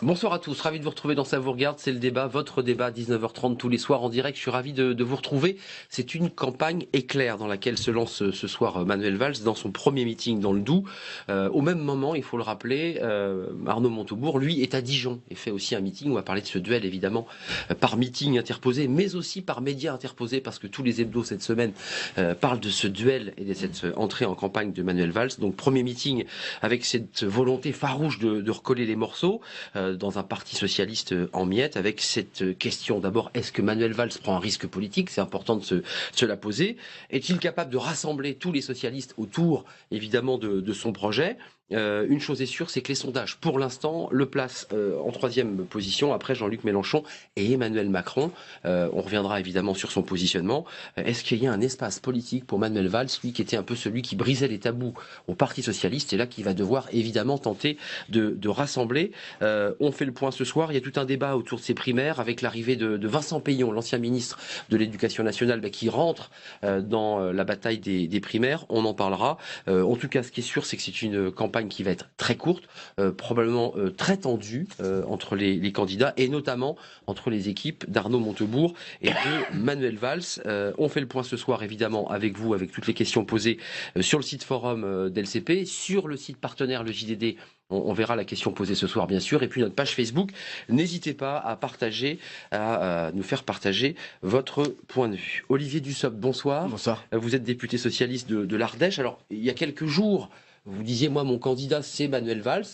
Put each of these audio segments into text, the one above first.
Bonsoir à tous, ravi de vous retrouver dans Ça vous regarde, c'est le débat, votre débat à 19h30 tous les soirs en direct, je suis ravi de vous retrouver. C'est une campagne éclair dans laquelle se lance ce soir Manuel Valls dans son premier meeting dans le Doubs. Au même moment, il faut le rappeler, Arnaud Montebourg, lui, est à Dijon et fait aussi un meeting. On va parler de ce duel évidemment par meeting interposé, mais aussi par médias interposés, parce que tous les hebdos cette semaine parlent de ce duel et de cette entrée en campagne de Manuel Valls. Donc premier meeting avec cette volonté farouche de recoller les morceaux dans un parti socialiste en miettes, avec cette question d'abord, est-ce que Manuel Valls prend un risque politique? C'est important de se la poser. Est-il capable de rassembler tous les socialistes autour, évidemment, de son projet? Une chose est sûre, c'est que les sondages, pour l'instant, le placent en troisième position, après Jean-Luc Mélenchon et Emmanuel Macron. On reviendra évidemment sur son positionnement. Est-ce qu'il y a un espace politique pour Manuel Valls, lui qui était un peu celui qui brisait les tabous au Parti Socialiste, et là qui va devoir évidemment tenter de rassembler? On fait le point ce soir. Il y a tout un débat autour de ces primaires, avec l'arrivée de Vincent Peillon, l'ancien ministre de l'Éducation nationale, qui rentre dans la bataille des primaires. On en parlera. En tout cas, ce qui est sûr, c'est que c'est une campagne qui va être très courte, probablement très tendue entre les candidats, et notamment entre les équipes d'Arnaud Montebourg et de Manuel Valls. On fait le point ce soir, évidemment, avec vous, avec toutes les questions posées sur le site forum d'LCP, sur le site partenaire, le JDD. On verra la question posée ce soir, bien sûr. Et puis notre page Facebook. N'hésitez pas à partager, à nous faire partager votre point de vue. Olivier Dussopt, bonsoir. Bonsoir. Vous êtes député socialiste de l'Ardèche. Alors, il y a quelques jours, vous disiez, moi, mon candidat, c'est Manuel Valls.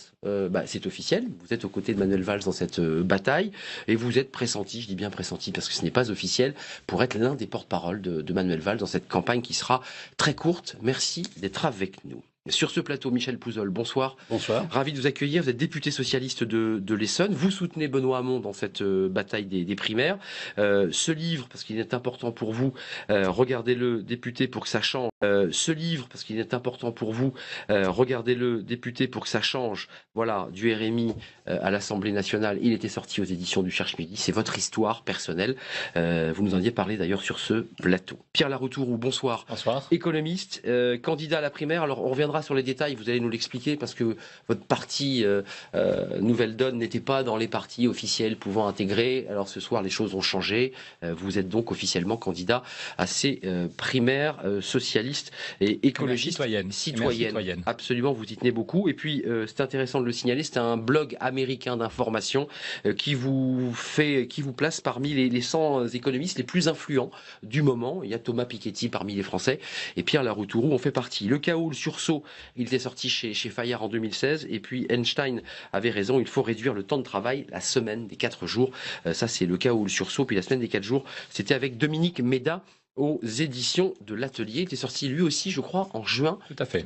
C'est officiel. Vous êtes aux côtés de Manuel Valls dans cette bataille. Et vous êtes pressenti, je dis bien pressenti, parce que ce n'est pas officiel, pour être l'un des porte-parole de Manuel Valls dans cette campagne qui sera très courte. Merci d'être avec nous. Sur ce plateau, Michel Pouzol, bonsoir. Bonsoir. Ravi de vous accueillir. Vous êtes député socialiste de l'Essonne. Vous soutenez Benoît Hamon dans cette bataille des primaires. Ce livre, parce qu'il est important pour vous, regardez-le, député, pour que ça change. Ce livre, parce qu'il est important pour vous, regardez-le, député, pour que ça change. Voilà, du RMI à l'Assemblée nationale. Il était sorti aux éditions du Cherche-Midi. C'est votre histoire personnelle. Vous nous en aviez parlé d'ailleurs sur ce plateau. Pierre Laroutourou, bonsoir. Bonsoir. Économiste, candidat à la primaire. Alors, on reviendra sur les détails, vous allez nous l'expliquer, parce que votre parti Nouvelle Donne n'était pas dans les partis officiels pouvant intégrer. Alors ce soir, les choses ont changé. Vous êtes donc officiellement candidat à ces primaires socialistes et écologistes. Citoyennes. Absolument, vous y tenez beaucoup. Et puis, c'est intéressant de le signaler, c'est un blog américain d'information qui vous place parmi les 100 économistes les plus influents du moment. Il y a Thomas Piketty parmi les Français et Pierre Laroutourou en fait partie. Le chaos, le sursaut, il était sorti chez Fayard en 2016, et puis Einstein avait raison, il faut réduire le temps de travail, la semaine des 4 jours. Ça, c'est le cas où le sursaut. Puis la semaine des 4 jours, c'était avec Dominique Méda aux éditions de l'Atelier. Il était sorti lui aussi, je crois, en juin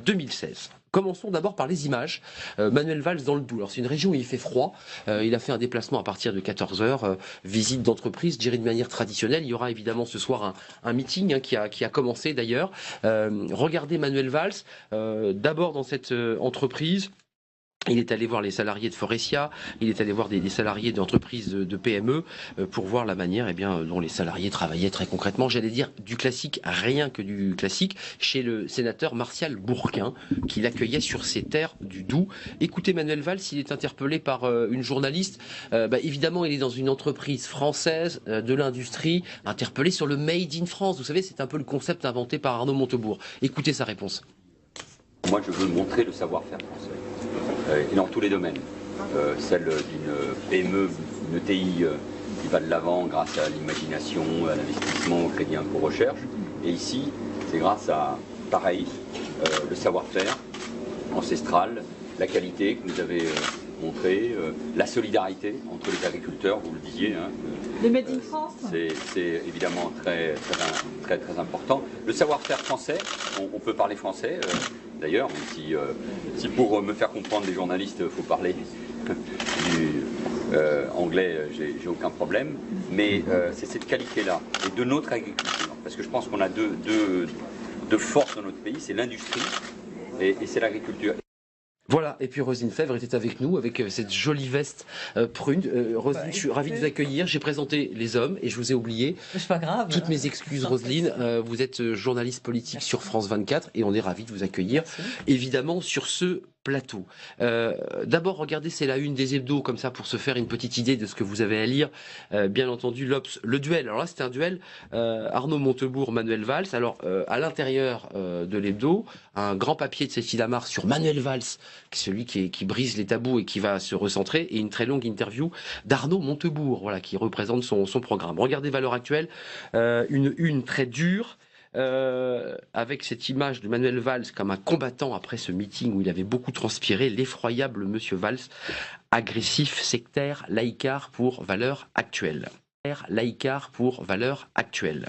2016. Commençons d'abord par les images. Manuel Valls dans le Doubs. Alors c'est une région où il fait froid. Il a fait un déplacement à partir de 14h. Visite d'entreprise, je dirais de manière traditionnelle. Il y aura évidemment ce soir un meeting qui a commencé d'ailleurs. Regardez Manuel Valls. D'abord dans cette entreprise. Il est allé voir les salariés de Forestia, il est allé voir des salariés d'entreprises de PME pour voir la manière dont les salariés travaillaient très concrètement, j'allais dire du classique, rien que du classique, chez le sénateur Martial Bourquin, qui l'accueillait sur ses terres du Doubs. Écoutez Manuel Valls, il est interpellé par une journaliste. Évidemment, il est dans une entreprise française de l'industrie, interpellé sur le Made in France. Vous savez, c'est un peu le concept inventé par Arnaud Montebourg. Écoutez sa réponse. Moi, je veux montrer le savoir-faire français. Et dans tous les domaines. Celle d'une PME, une TI qui va de l'avant grâce à l'imagination, à l'investissement, au crédit impôt recherche. Et ici, c'est grâce à, pareil, le savoir-faire ancestral, la qualité que vous avez montré, la solidarité entre les agriculteurs, vous le disiez. Le Made in France. C'est évidemment très important. Le savoir-faire français, on peut parler français. D'ailleurs, si pour me faire comprendre des journalistes, il faut parler du anglais, j'ai aucun problème. Mais c'est cette qualité-là et de notre agriculture. Parce que je pense qu'on a deux forces dans notre pays, c'est l'industrie et c'est l'agriculture. Voilà, et puis Roselyne Fèvre était avec nous, avec cette jolie veste prune. Roselyne, je suis ravi de vous accueillir. J'ai présenté les hommes et je vous ai oublié. C'est pas grave. Toutes mes excuses, Roselyne. Vous êtes journaliste politique sur France 24 et on est ravi de vous accueillir. Merci. Évidemment, sur ce plateau. D'abord, regardez, c'est la une des hebdos, comme ça, pour se faire une petite idée de ce que vous avez à lire. Bien entendu, l'Obs, le duel. Alors là, c'était un duel Arnaud Montebourg, Manuel Valls. Alors, à l'intérieur de l'hebdo, un grand papier de Cécile Amar sur Manuel Valls, celui qui brise les tabous et qui va se recentrer, et une très longue interview d'Arnaud Montebourg, voilà, qui représente son programme. Regardez Valeurs Actuelles, une très dure, avec cette image de Manuel Valls comme un combattant après ce meeting où il avait beaucoup transpiré, l'effroyable Monsieur Valls, agressif, sectaire, laïcard pour Valeurs Actuelles. Laïcard pour Valeurs Actuelles.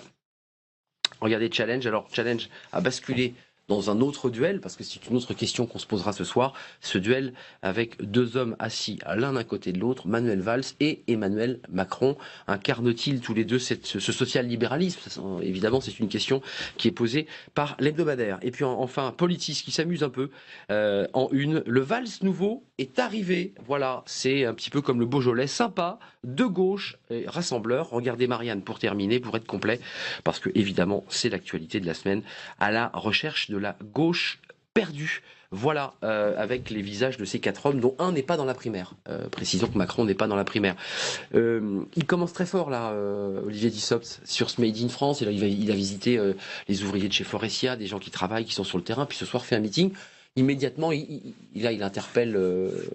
Regardez Challenge. Alors Challenge a basculé dans un autre duel, parce que c'est une autre question qu'on se posera ce soir, ce duel avec deux hommes assis l'un d'un côté de l'autre, Manuel Valls et Emmanuel Macron. Incarnent-ils tous les deux ce social-libéralisme? Évidemment, c'est une question qui est posée par l'hebdomadaire. Et puis enfin, Politis qui s'amuse un peu en une. Le Valls nouveau est arrivé. Voilà, c'est un petit peu comme le Beaujolais, sympa, de gauche, rassembleur. Regardez Marianne pour terminer, pour être complet, parce que évidemment, c'est l'actualité de la semaine, à la recherche de la gauche perdue. Voilà, avec les visages de ces quatre hommes, dont un n'est pas dans la primaire. Précisons que Macron n'est pas dans la primaire. Il commence très fort, là, Olivier Dussopt, sur ce Made in France. Et là, il a visité les ouvriers de chez Forestia, des gens qui travaillent, qui sont sur le terrain, puis ce soir fait un meeting. Immédiatement, il interpelle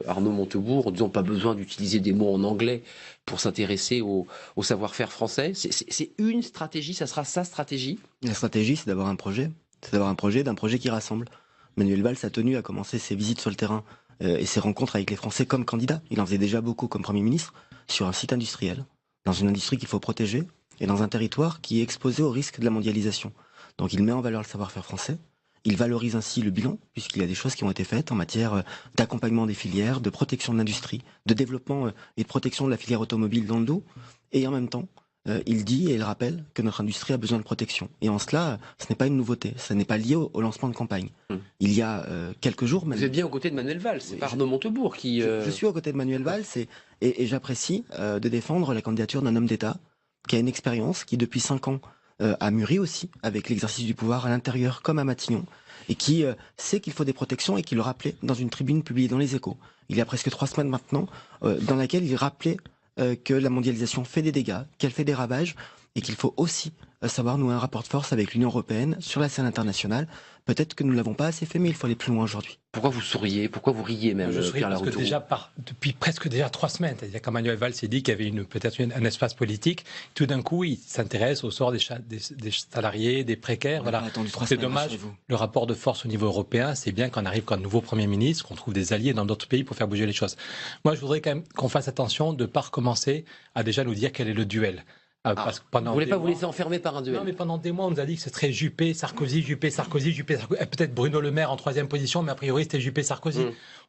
Arnaud Montebourg en disant pas besoin d'utiliser des mots en anglais pour s'intéresser au savoir-faire français. C'est une stratégie, ça sera sa stratégie. La stratégie, c'est d'avoir un projet. C'est d'avoir un projet, d'un projet qui rassemble. Manuel Valls a tenu à commencer ses visites sur le terrain et ses rencontres avec les Français comme candidat. Il en faisait déjà beaucoup comme Premier ministre sur un site industriel, dans une industrie qu'il faut protéger et dans un territoire qui est exposé au risque de la mondialisation. Donc il met en valeur le savoir-faire français. Il valorise ainsi le bilan, puisqu'il y a des choses qui ont été faites en matière d'accompagnement des filières, de protection de l'industrie, de développement et de protection de la filière automobile dans le dos. Et en même temps, il dit et il rappelle que notre industrie a besoin de protection. Et en cela, ce n'est pas une nouveauté, ce n'est pas lié au lancement de campagne. Il y a quelques jours... Vous êtes bien aux côtés de Manuel Valls, c'est pas Arnaud Montebourg qui... Je suis aux côtés de Manuel Valls et j'apprécie de défendre la candidature d'un homme d'État qui a une expérience, qui depuis 5 ans a mûri aussi avec l'exercice du pouvoir à l'intérieur comme à Matignon, et qui sait qu'il faut des protections et qui le rappelait dans une tribune publiée dans Les Échos, il y a presque 3 semaines maintenant, dans laquelle il rappelait que la mondialisation fait des dégâts, qu'elle fait des ravages, et qu'il faut aussi savoir nouer un rapport de force avec l'Union européenne sur la scène internationale. Peut-être que nous ne l'avons pas assez fait, mais il faut aller plus loin aujourd'hui. Pourquoi vous souriez? Pourquoi vous riez même? Je souris parce que depuis presque 3 semaines, c'est-à-dire quand Manuel Valls s'est dit qu'il y avait peut-être un espace politique, tout d'un coup il s'intéresse au sort des salariés, des précaires. Voilà. C'est dommage. Le rapport de force au niveau européen, c'est bien qu'on arrive comme nouveau Premier ministre, qu'on trouve des alliés dans d'autres pays pour faire bouger les choses. Moi, je voudrais quand même qu'on fasse attention de ne pas recommencer à déjà nous dire quel est le duel. Parce que vous ne voulez pas vous laisser enfermer par un duel? Non, mais pendant des mois, on nous a dit que ce serait Juppé, Sarkozy, Juppé, Sarkozy, Juppé, Sarkozy. Peut-être Bruno Le Maire en 3e position, mais a priori, c'était Juppé, Sarkozy.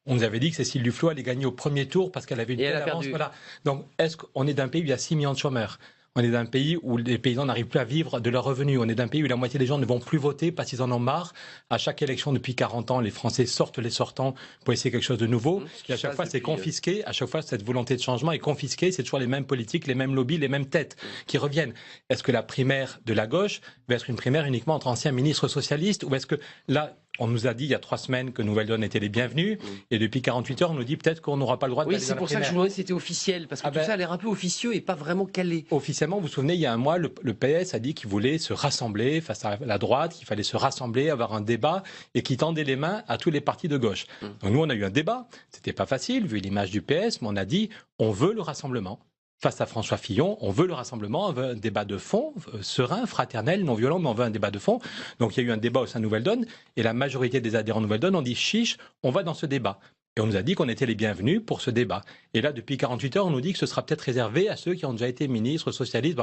On nous avait dit que Cécile Duflot allait gagner au premier tour parce qu'elle avait une telle avance. Voilà. Donc, est-ce qu'on est d'un pays où il y a 6 millions de chômeurs? On est d'un pays où les paysans n'arrivent plus à vivre de leurs revenus. On est d'un pays où la moitié des gens ne vont plus voter parce qu'ils en ont marre. À chaque élection depuis 40 ans, les Français sortent les sortants pour essayer quelque chose de nouveau. Et à chaque fois, c'est confisqué. À chaque fois, cette volonté de changement est confisquée. C'est toujours les mêmes politiques, les mêmes lobbies, les mêmes têtes qui reviennent. Est-ce que la primaire de la gauche va être une primaire uniquement entre anciens ministres socialistes? Ou est-ce que là, on nous a dit il y a 3 semaines que Nouvelle Donne était les bienvenus, et depuis 48 heures, on nous dit peut-être qu'on n'aura pas le droit de. Oui, c'est pour ça que je me demandais si c'était officiel, parce que tout ça a l'air un peu officieux et pas vraiment calé. Officiellement, vous vous souvenez, il y a un mois, le PS a dit qu'il voulait se rassembler face à la droite, qu'il fallait se rassembler, avoir un débat, et qu'il tendait les mains à tous les partis de gauche. Donc nous, on a eu un débat. C'était pas facile, vu l'image du PS, mais on a dit on veut le rassemblement. Face à François Fillon, on veut le rassemblement, on veut un débat de fond, serein, fraternel, non violent, mais on veut un débat de fond. Donc il y a eu un débat au sein de Nouvelle Donne, et la majorité des adhérents de Nouvelle Donne ont dit chiche, on va dans ce débat. Et on nous a dit qu'on était les bienvenus pour ce débat. Et là, depuis 48 heures, on nous dit que ce sera peut-être réservé à ceux qui ont déjà été ministres, socialistes.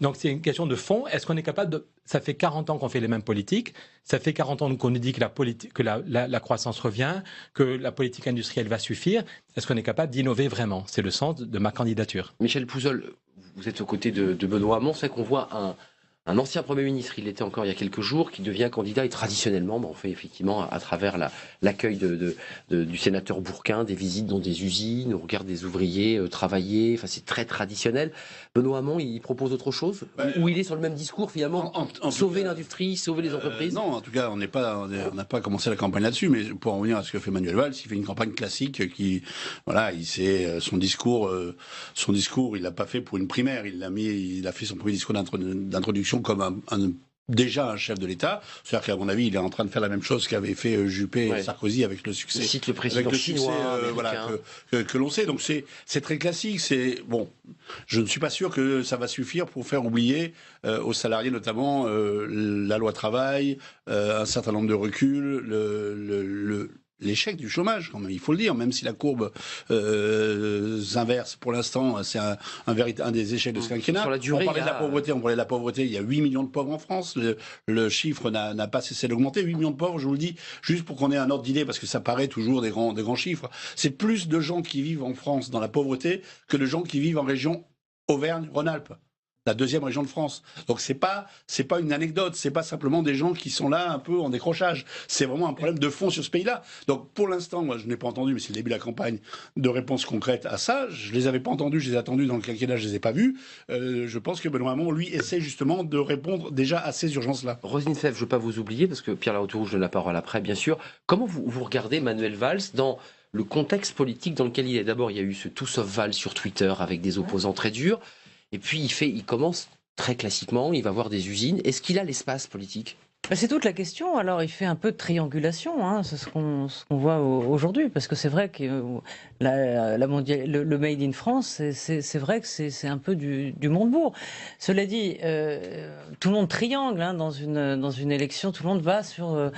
Donc c'est une question de fond. Est-ce qu'on est capable de... Ça fait 40 ans qu'on fait les mêmes politiques. Ça fait 40 ans qu'on nous dit que la croissance revient, que la politique industrielle va suffire. Est-ce qu'on est capable d'innover vraiment? C'est le sens de ma candidature. Michel Pouzol, vous êtes aux côtés de Benoît Hamon. C'est qu'on voit un un ancien Premier ministre, il l'était encore il y a quelques jours, qui devient candidat et traditionnellement, on fait effectivement à travers l'accueil du sénateur Bourquin, des visites dans des usines, on regarde des ouvriers travailler, enfin c'est très traditionnel. Benoît Hamon, il propose autre chose ou il est sur le même discours finalement, sauver l'industrie, sauver les entreprises? Non, en tout cas, on n'a pas commencé la campagne là-dessus, mais pour en revenir à ce que fait Manuel Valls, il fait une campagne classique qui, voilà, son discours, il l'a pas fait pour une primaire, il a fait son premier discours d'introduction comme déjà un chef de l'État. C'est-à-dire qu'à mon avis, il est en train de faire la même chose qu'avait fait Juppé et Sarkozy avec le succès. Il cite le président chinois, voilà, que l'on sait. Donc c'est très classique. Bon, je ne suis pas sûr que ça va suffire pour faire oublier aux salariés notamment la loi travail, un certain nombre de reculs, l'échec du chômage, quand même, il faut le dire, même si la courbe s'inverse pour l'instant, c'est un des échecs de ce quinquennat. Sur la durée, on parlait de la pauvreté, il y a 8 millions de pauvres en France, le chiffre n'a pas cessé d'augmenter, 8 millions de pauvres, je vous le dis, juste pour qu'on ait un ordre d'idée, parce que ça paraît toujours des grands chiffres. C'est plus de gens qui vivent en France dans la pauvreté que de gens qui vivent en région Auvergne-Rhône-Alpes, la deuxième région de France. Donc c'est pas une anecdote, c'est pas simplement des gens qui sont là un peu en décrochage. C'est vraiment un problème de fond sur ce pays-là. Donc pour l'instant, moi je n'ai pas entendu, mais c'est le début de la campagne, de réponses concrètes à ça. Je les avais pas entendus, je les ai attendus dans le quinquennat, je les ai pas vus. Je pense que Benoît Hamon, lui, essaie justement de répondre déjà à ces urgences-là. Roselyne Febvre, je ne veux pas vous oublier, parce que Pierre Larrouturou, je donne la parole après, bien sûr. Comment vous regardez Manuel Valls dans le contexte politique dans lequel il est? D'abord, il y a eu ce tout sauf Valls sur Twitter avec des opposants très durs. Et puis il commence très classiquement, il va voir des usines. Est-ce qu'il a l'espace politique? C'est toute la question. Alors, il fait un peu de triangulation, hein, c'est ce qu'on voit aujourd'hui, parce que c'est vrai que le Made in France, c'est vrai que c'est un peu du Montebourg. Cela dit, tout le monde triangle hein, dans une élection, tout le monde va sur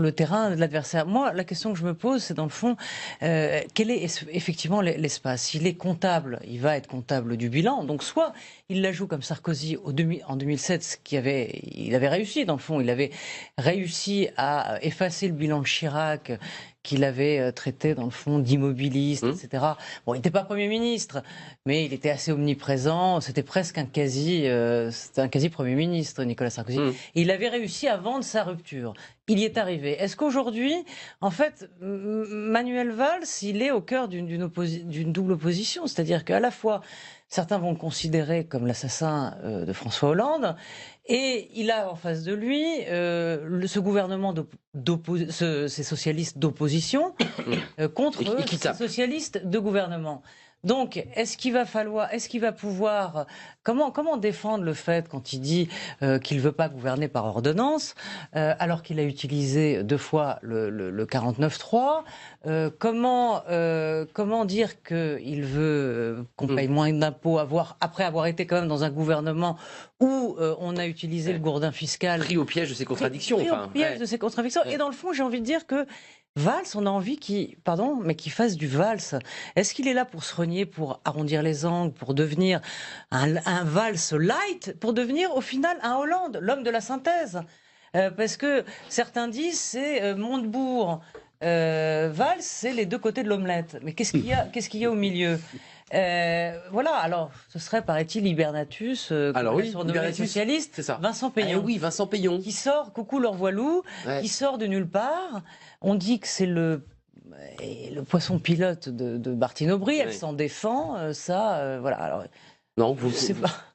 le terrain de l'adversaire. Moi, la question que je me pose, c'est dans le fond, quel est effectivement l'espace? S'il est comptable, il va être comptable du bilan. Donc, soit il la joue comme Sarkozy en 2007, il avait réussi, dans le fond, il avait réussi à effacer le bilan de Chirac, qu'il avait traité dans le fond d'immobiliste, etc. Bon, il n'était pas Premier ministre, mais il était assez omniprésent. C'était presque un quasi Premier ministre, Nicolas Sarkozy. Et il avait réussi à vendre sa rupture. Il y est arrivé. Est-ce qu'aujourd'hui, en fait, Manuel Valls, il est au cœur d'une double opposition, c'est-à-dire qu'à la fois certains vont le considérer comme l'assassin de François Hollande, et il a en face de lui ce gouvernement ces socialistes d'opposition contre ces socialistes de gouvernement. Donc, est-ce qu'il va pouvoir, comment défendre le fait quand il dit qu'il ne veut pas gouverner par ordonnance, alors qu'il a utilisé 2 fois le 49.3, comment dire qu'il veut qu'on paye moins d'impôts après avoir été quand même dans un gouvernement où on a utilisé le gourdin fiscal. Pris au piège de ses contradictions. De ses contradictions. Et dans le fond, j'ai envie de dire que Valls, on a envie qu'il fasse du Valls. Est-ce qu'il est là pour se renier, pour arrondir les angles, pour devenir un Valls light, pour devenir au final un Hollande, l'homme de la synthèse? Parce que certains disent c'est Montebourg, Valls, c'est les deux côtés de l'omelette. Mais qu'est-ce qu'il y a au milieu? Voilà, alors ce serait, paraît-il, Hibernatus, surnommé socialiste, c'est ça. Vincent Payon. Oui, Vincent Payon. Qui sort, coucou leur voilou, qui sort de nulle part. On dit que c'est le poisson pilote de Martine Aubry, elle s'en défend, voilà. Alors, non, vous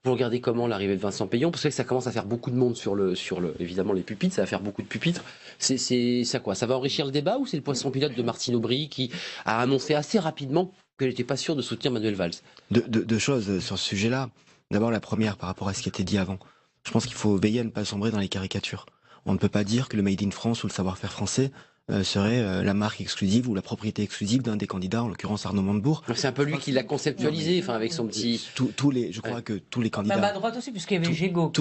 regardez comment l'arrivée de Vincent Payon, parce que ça commence à faire beaucoup de monde sur évidemment les pupitres, ça va faire beaucoup de pupitres. C'est ça quoi? Ça va enrichir le débat ou c'est le poisson pilote de Martine Aubry qui a annoncé assez rapidement qu'elle n'était pas sûre de soutenir Manuel Valls? Deux choses sur ce sujet-là. D'abord la première par rapport à ce qui a été dit avant. Je pense qu'il faut veiller à ne pas sombrer dans les caricatures. On ne peut pas dire que le Made in France ou le savoir-faire français serait la marque exclusive ou la propriété exclusive d'un des candidats, en l'occurrence Arnaud Montebourg. C'est un peu lui qui l'a conceptualisé, avec son petit... Je crois que tous les candidats... Même à droite aussi, puisqu'il y avait Gégaud.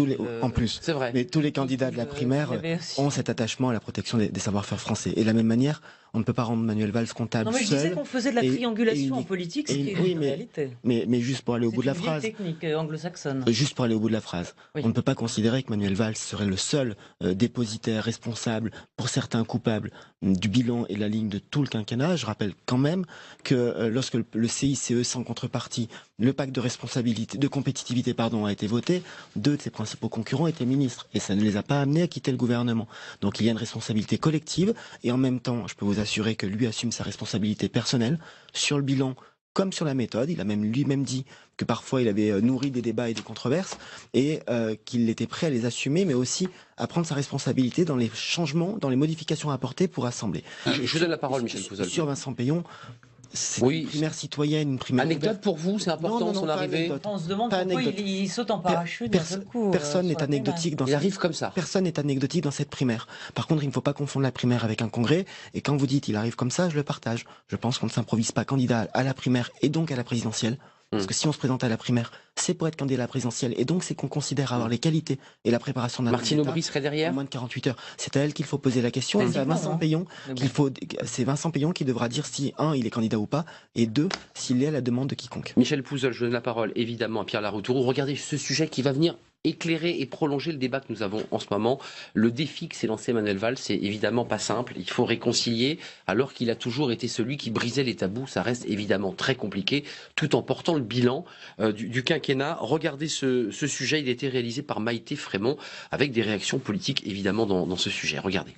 En plus. C'est vrai. Mais tous les candidats de la primaire ont cet attachement à la protection des savoir-faire français. Et de la même manière, On ne peut pas rendre Manuel Valls comptable Non, mais je seul. disais qu'on faisait de la triangulation en politique, ce qui est oui, une réalité. Mais juste pour aller au bout de la C'est une phrase. vieille technique anglo-saxonne. Juste pour aller au bout de la phrase. Oui. On ne peut pas considérer que Manuel Valls serait le seul dépositaire responsable, pour certains coupables, du bilan et de la ligne de tout le quinquennat. Je rappelle quand même que lorsque le CICE sans contrepartie, le pacte de responsabilité, de compétitivité, a été voté, 2 de ses principaux concurrents étaient ministres. Et ça ne les a pas amenés à quitter le gouvernement. Donc il y a une responsabilité collective. Et en même temps, je peux vous assurer que lui assume sa responsabilité personnelle sur le bilan comme sur la méthode. Il a même lui-même dit que parfois il avait nourri des débats et des controverses et qu'il était prêt à les assumer, mais aussi à prendre sa responsabilité dans les changements, dans les modifications apportées pour assembler. Je donne la parole, Michel Pouzol. Sur Vincent Payon, c'est Oui. une primaire citoyenne, une primaire Anecdote ouverte. pour vous, c'est important son pas arrivée. anecdote. On se demande Pas pourquoi anecdote. il saute en parachute d'un seul coup. Personne sur n'est la anecdotique dans Il arrive comme ça. Personne n'est anecdotique dans cette primaire. Par contre, il ne faut pas confondre la primaire avec un congrès. Et quand vous dites il arrive comme ça, je le partage. Je pense qu'on ne s'improvise pas candidat à la primaire et donc à la présidentielle. Parce que si on se présente à la primaire, c'est pour être candidat à la présidentielle. Et donc, c'est qu'on considère avoir les qualités et la préparation d'un Martine Aubry serait en derrière. moins de 48 heures. C'est à elle qu'il faut poser la question. Et c'est à Vincent Payon c'est Vincent Payon qui devra dire si, 1, il est candidat ou pas, et 2, s'il est à la demande de quiconque. Michel Pouzol, je donne la parole évidemment à Pierre Laroutourou. Regardez ce sujet qui va venir éclairer et prolonger le débat que nous avons en ce moment. Le défi que s'est lancé Manuel Valls, c'est évidemment pas simple. Il faut réconcilier, alors qu'il a toujours été celui qui brisait les tabous. Ça reste évidemment très compliqué, tout en portant le bilan du quinquennat. Regardez ce sujet, il a été réalisé par Maïté Frémont, avec des réactions politiques évidemment dans ce sujet. Regardez.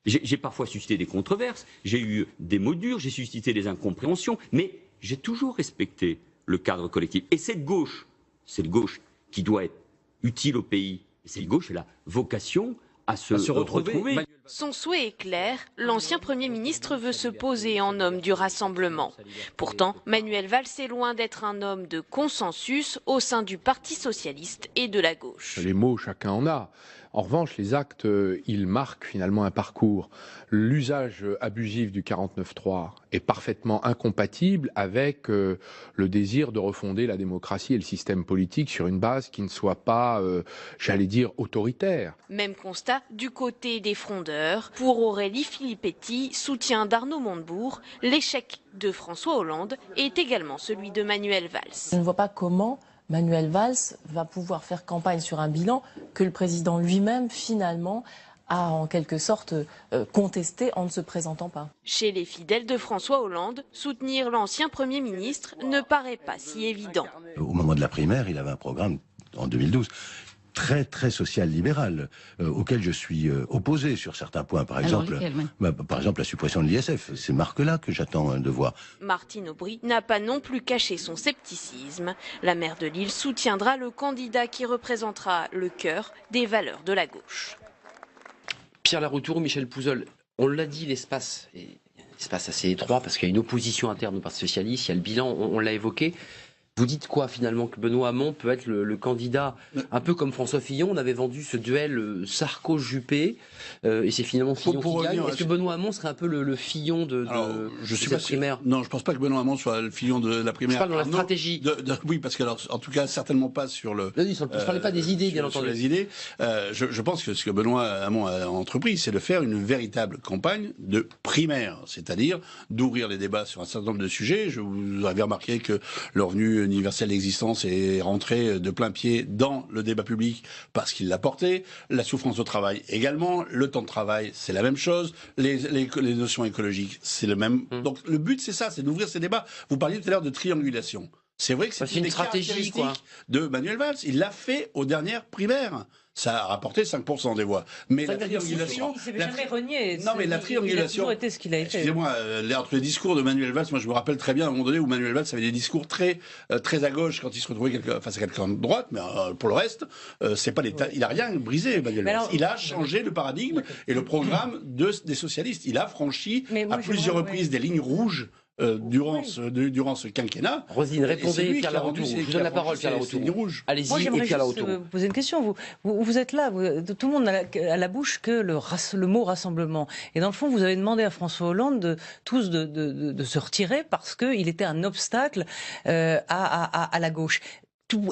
J'ai parfois suscité des controverses, j'ai eu des mots durs, j'ai suscité des incompréhensions, mais j'ai toujours respecté le cadre collectif. Et cette gauche, c'est le gauche qui doit être utile au pays. Cette gauche, elle a vocation à se retrouver. Son souhait est clair, l'ancien Premier ministre veut se poser en homme du rassemblement. Pourtant, Manuel Valls est loin d'être un homme de consensus au sein du Parti socialiste et de la gauche. Les mots, chacun en a. En revanche, les actes, ils marquent finalement un parcours. L'usage abusif du 49.3 est parfaitement incompatible avec le désir de refonder la démocratie et le système politique sur une base qui ne soit pas, j'allais dire, autoritaire. Même constat du côté des frondeurs. Pour Aurélie Filippetti, soutien d'Arnaud Montebourg, l'échec de François Hollande est également celui de Manuel Valls. Je ne vois pas comment Manuel Valls va pouvoir faire campagne sur un bilan que le président lui-même, finalement, a en quelque sorte contesté en ne se présentant pas. Chez les fidèles de François Hollande, soutenir l'ancien Premier ministre ne paraît pas si évident. Au moment de la primaire, il avait un programme en 2012 très social-libéral, auquel je suis opposé sur certains points. Par exemple, la suppression de l'ISF. C'est marque-là que j'attends de voir. Martine Aubry n'a pas non plus caché son scepticisme. La maire de Lille soutiendra le candidat qui représentera le cœur des valeurs de la gauche. Pierre Laroutourou, Michel Pouzol, on l'a dit, l'espace est un espace assez étroit parce qu'il y a une opposition interne au Parti socialiste, il y a le bilan, on l'a évoqué. Vous dites quoi finalement, que Benoît Hamon peut être le candidat, un peu comme François Fillon, on avait vendu ce duel Sarko-Juppé, et c'est finalement Fillon qui gagne. Est-ce que Benoît Hamon serait un peu le Fillon de cette primaire? Non, je ne pense pas que Benoît Hamon soit le Fillon de la primaire. Je parle dans la stratégie. Oui, parce que, en tout cas, certainement pas sur le... je ne parlais pas des idées, bien entendu. Sur les idées, je pense que ce que Benoît Hamon a entrepris, c'est de faire une véritable campagne de primaire, c'est-à-dire d'ouvrir les débats sur un certain nombre de sujets. Vous avez remarqué que le revenu universel d'existence est rentré de plein pied dans le débat public parce qu'il l'a porté. La souffrance au travail également. Le temps de travail, c'est la même chose. Les notions écologiques, c'est le même. Donc le but, c'est ça, c'est d'ouvrir ces débats. Vous parliez tout à l'heure de triangulation. C'est vrai que c'est une stratégie de Manuel Valls. Il l'a fait aux dernières primaires. Ça a rapporté 5% des voix. Mais la triangulation... Il ne s'est jamais renié. Non, mais la triangulation... Il a toujours été ce qu'il a été. Excusez-moi, entre les discours de Manuel Valls, moi je me rappelle très bien à un moment donné où Manuel Valls avait des discours très à gauche quand il se retrouvait face à quelqu'un de droite, mais pour le reste, c'est pas il n'a rien brisé, Manuel Valls. Il a changé le paradigme et le programme des socialistes. Il a franchi à plusieurs reprises des lignes rouges durant ce quinquennat. Roselyne, répondez, Pierre Laroutourou. Je vous donne la parole, Pierre Laroutourou. Allez-y, et Pierre Laroutourou. Vous poser une question. Vous êtes là, tout le monde n'a à la bouche que le mot rassemblement. Et dans le fond, vous avez demandé à François Hollande de se retirer parce qu'il était un obstacle à la gauche.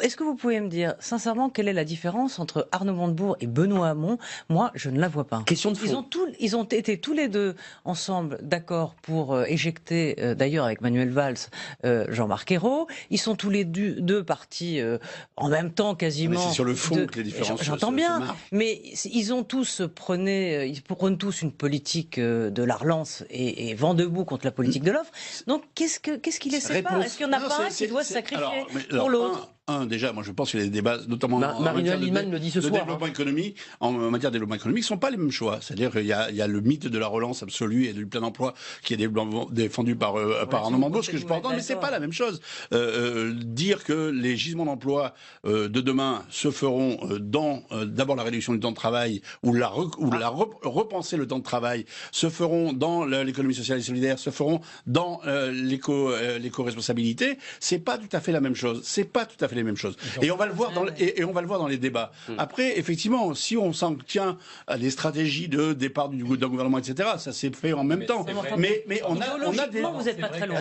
Est-ce que vous pouvez me dire, sincèrement, quelle est la différence entre Arnaud Montebourg et Benoît Hamon? Moi, je ne la vois pas. Question de fond. Ils ont été tous les deux ensemble d'accord pour éjecter, d'ailleurs avec Manuel Valls, Jean-Marc Ayrault. Ils sont tous les deux partis en même temps quasiment. Mais c'est sur le fond que les différences J'entends bien, mais ils ont tous ils prônent tous une politique de la relance et vent debout contre la politique de l'offre. Donc qu'est-ce qui les sépare? Est-ce qu'il n'y en a pas un qui doit se sacrifier pour l'autre? Déjà, moi je pense que les débats, notamment en matière de développement économique, en matière de développement économique, ne sont pas les mêmes choix. C'est-à-dire qu'il y a le mythe de la relance absolue et du plein emploi qui est défendu par Arnaud Montebourg, ce que je peux entendre, mais c'est pas la même chose. Dire que les gisements d'emploi de demain se feront dans d'abord la réduction du temps de travail ou repenser le temps de travail, se feront dans l'économie sociale et solidaire, se feront dans l'éco-responsabilité, c'est pas tout à fait la même chose. C'est pas tout à fait les mêmes choses. Et on va le voir dans les débats. Après, effectivement, si on s'en tient à des stratégies de départ d'un gouvernement, etc., ça s'est fait en même temps. Mais on a des... vous n'êtes pas très loin.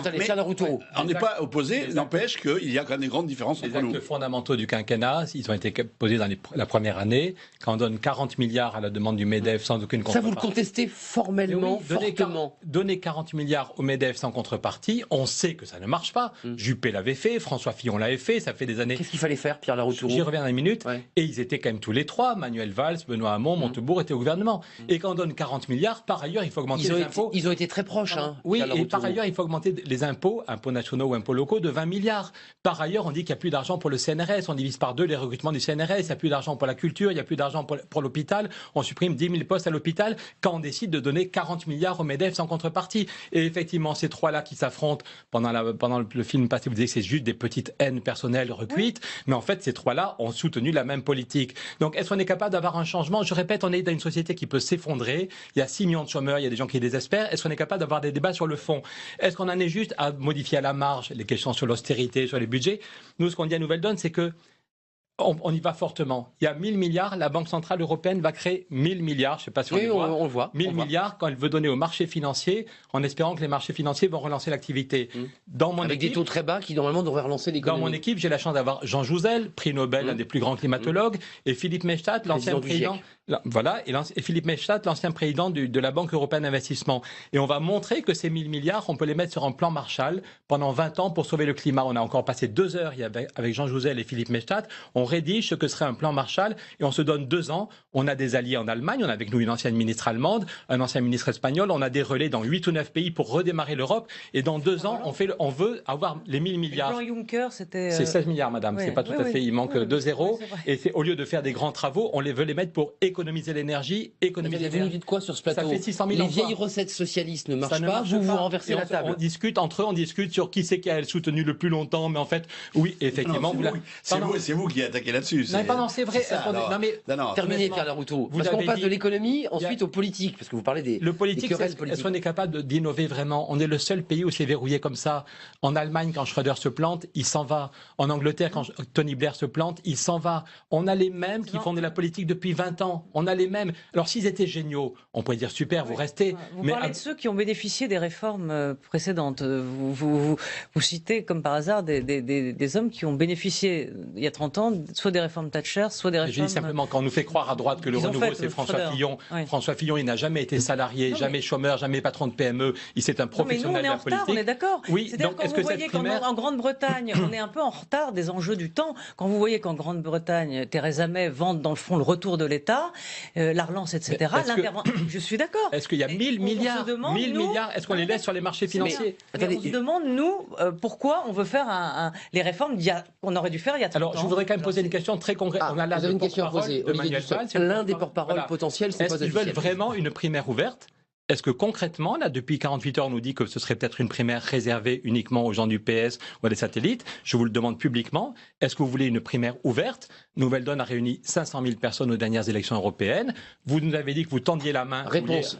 On n'est pas opposés, n'empêche qu'il y a quand même des grandes différences entre nous. Les actes fondamentaux du quinquennat, ils ont été posés dans la première année, quand on donne 40 milliards à la demande du MEDEF sans aucune contrepartie. Ça, vous le contestez formellement, fortement. Donner 40 milliards au MEDEF sans contrepartie, on sait que ça ne marche pas. Juppé l'avait fait, François Fillon l'avait fait, ça fait des années. Qu'est-ce qu'il fallait faire, Pierre Larouturou? J'y reviens dans une minute. Ouais. Et ils étaient quand même tous les trois, Manuel Valls, Benoît Hamon, Montebourg étaient au gouvernement. Et quand on donne 40 milliards, par ailleurs, il faut augmenter les impôts. Ils ont été très proches. Oui, et par ailleurs, il faut augmenter les impôts nationaux ou impôts locaux, de 20 milliards. Par ailleurs, on dit qu'il n'y a plus d'argent pour le CNRS, on divise par 2 les recrutements du CNRS, il n'y a plus d'argent pour la culture, il n'y a plus d'argent pour l'hôpital, on supprime 10 000 postes à l'hôpital quand on décide de donner 40 milliards au MEDEF sans contrepartie. Et effectivement, ces trois-là qui s'affrontent pendant le film passé, vous disiez que c'est juste des petites haines personnelles recuites, mais en fait, ces trois-là ont soutenu la même politique. Donc, est-ce qu'on est capable d'avoir un changement? Je répète, on est dans une société qui peut s'effondrer, il y a 6 millions de chômeurs, il y a des gens qui désespèrent. Est-ce qu'on est capable d'avoir des débats sur le fond? Est-ce qu'on en est juste à modifier à la marge les questions sur l'austérité, sur les budgets? Nous, ce qu'on dit à Nouvelle Donne, c'est que on y va fortement. Il y a 1 000 milliards, la Banque Centrale Européenne va créer 1 000 milliards, je ne sais pas si on le voit. 1 000 milliards quand elle veut donner aux marchés financiers, en espérant que les marchés financiers vont relancer l'activité. Avec des taux très bas qui normalement devraient relancer l'économie. Dans mon équipe, j'ai la chance d'avoir Jean Jouzel, prix Nobel, un des plus grands climatologues, et Philippe Maystadt, l'ancien président. Voilà, et Philippe Maystadt, l'ancien président de la Banque européenne d'investissement. Et on va montrer que ces 1 000 milliards, on peut les mettre sur un plan Marshall pendant 20 ans pour sauver le climat. On a encore passé 2 heures avec Jean Jouzel et Philippe Maystadt. On rédige ce que serait un plan Marshall et on se donne 2 ans. On a des alliés en Allemagne, on a avec nous une ancienne ministre allemande, un ancien ministre espagnol, on a des relais dans 8 ou 9 pays pour redémarrer l'Europe. Et dans 2 ans, on veut avoir les 1 000 milliards. Le plan Juncker, c'était... C'est 16 milliards, madame. Oui, c'est pas tout à fait. Il manque 2 zéros. Et au lieu de faire des grands travaux, on veut les mettre pour économiser l'énergie, économiser l'énergie. Vous nous dites quoi sur ce plateau? Ça fait 600 000 Les vieilles recettes socialistes ne marchent pas. Vous renversez la table. On discute entre eux, on discute sur qui c'est qui a soutenu le plus longtemps. Mais en fait, oui, effectivement. C'est vous qui attaquez là-dessus. Non, pardon, c'est vrai. Terminez, Pierre Larouturou. Parce qu'on passe de l'économie ensuite aux politiques, parce que vous parlez des querelles politiques. Est-ce qu'on est capable d'innover vraiment? On est le seul pays où c'est verrouillé comme ça. En Allemagne, quand Schröder se plante, il s'en va. En Angleterre, quand Tony Blair se plante, il s'en va. On a les mêmes qui font de la politique depuis 20 ans. On a les mêmes. Alors, s'ils étaient géniaux, on pourrait dire super, vous restez. Vous parlez de ceux qui ont bénéficié des réformes précédentes. Vous citez, comme par hasard, des hommes qui ont bénéficié, il y a 30 ans, soit des réformes Thatcher, soit des réformes... Je dis simplement, quand on nous fait croire à droite que le renouveau, c'est François Fillon. Oui. François Fillon, il n'a jamais été salarié, jamais chômeur, jamais patron de PME. C'est un professionnel de la politique. On est d'accord. Oui, c'est-à-dire quand vous voyez qu'en Grande-Bretagne, on est un peu en retard des enjeux du temps. Quand vous voyez qu'en Grande-Bretagne, Theresa May vante dans le fond le retour de l'État, la relance, etc. Je suis d'accord. Est-ce qu'il y a 1 000 milliards 1 000 milliards, est-ce qu'on les laisse sur les marchés financiers? On se demande, nous, pourquoi on veut faire les réformes qu'on aurait dû faire il y a 30 ans. Alors, je voudrais quand même poser une question très concrète. On a là une question à poser. L'un des porte-parole potentiels, c'est pas officiel. Est-ce qu'ils veulent vraiment une primaire ouverte? Est-ce que concrètement, là, depuis 48 heures, on nous dit que ce serait peut-être une primaire réservée uniquement aux gens du PS ou à des satellites? Je vous le demande publiquement. Est-ce que vous voulez une primaire ouverte? Nouvelle Donne a réuni 500 000 personnes aux dernières élections européennes. Vous nous avez dit que vous tendiez la main. Réponse.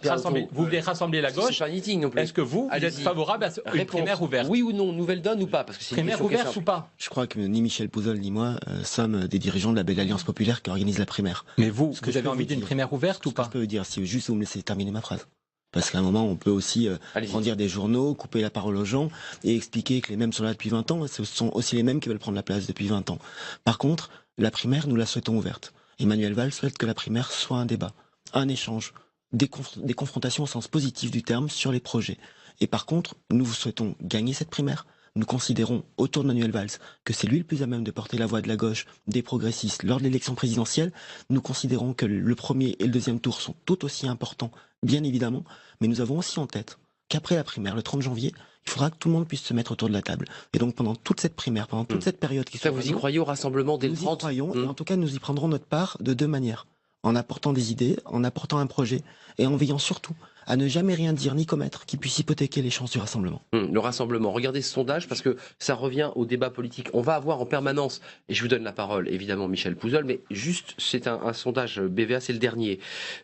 Vous voulez rassembler la gauche. C'est pas un meeting non plus. Est-ce que vous êtes favorable à une primaire ouverte? Oui ou non? Nouvelle Donne ou pas? Parce que c'est primaire ouverte ou pas? Je crois que ni Michel Pouzol ni moi sommes des dirigeants de la Belle Alliance Populaire qui organise la primaire. Mais vous avez envie d'une primaire ouverte ou pas? Je peux vous dire, si juste vous me laissez terminer ma phrase. Parce qu'à un moment, on peut aussi prendre dire des journaux, couper la parole aux gens et expliquer que les mêmes sont là depuis 20 ans, ce sont aussi les mêmes qui veulent prendre la place depuis 20 ans. Par contre, la primaire, nous la souhaitons ouverte. Emmanuel Valls souhaite que la primaire soit un débat, un échange, des confrontations au sens positif du terme sur les projets. Et par contre, nous souhaitons gagner cette primaire. Nous considérons autour de Manuel Valls que c'est lui le plus à même de porter la voix de la gauche, des progressistes lors de l'élection présidentielle. Nous considérons que le premier et le deuxième tour sont tout aussi importants, bien évidemment, mais nous avons aussi en tête qu'après la primaire, le 30 janvier, il faudra que tout le monde puisse se mettre autour de la table. Et donc pendant toute cette primaire, pendant toute cette période qui Ça, vous y croyez au rassemblement dès le 30 ? Nous y croyons, et en tout cas nous y prendrons notre part de deux manières. En apportant des idées, en apportant un projet, et en veillant surtout à ne jamais rien dire ni commettre qui puisse hypothéquer les chances du rassemblement. Le rassemblement. Regardez ce sondage parce que ça revient au débat politique. On va avoir en permanence, et je vous donne la parole évidemment Michel Pouzol, mais juste c'est un sondage BVA, c'est le dernier,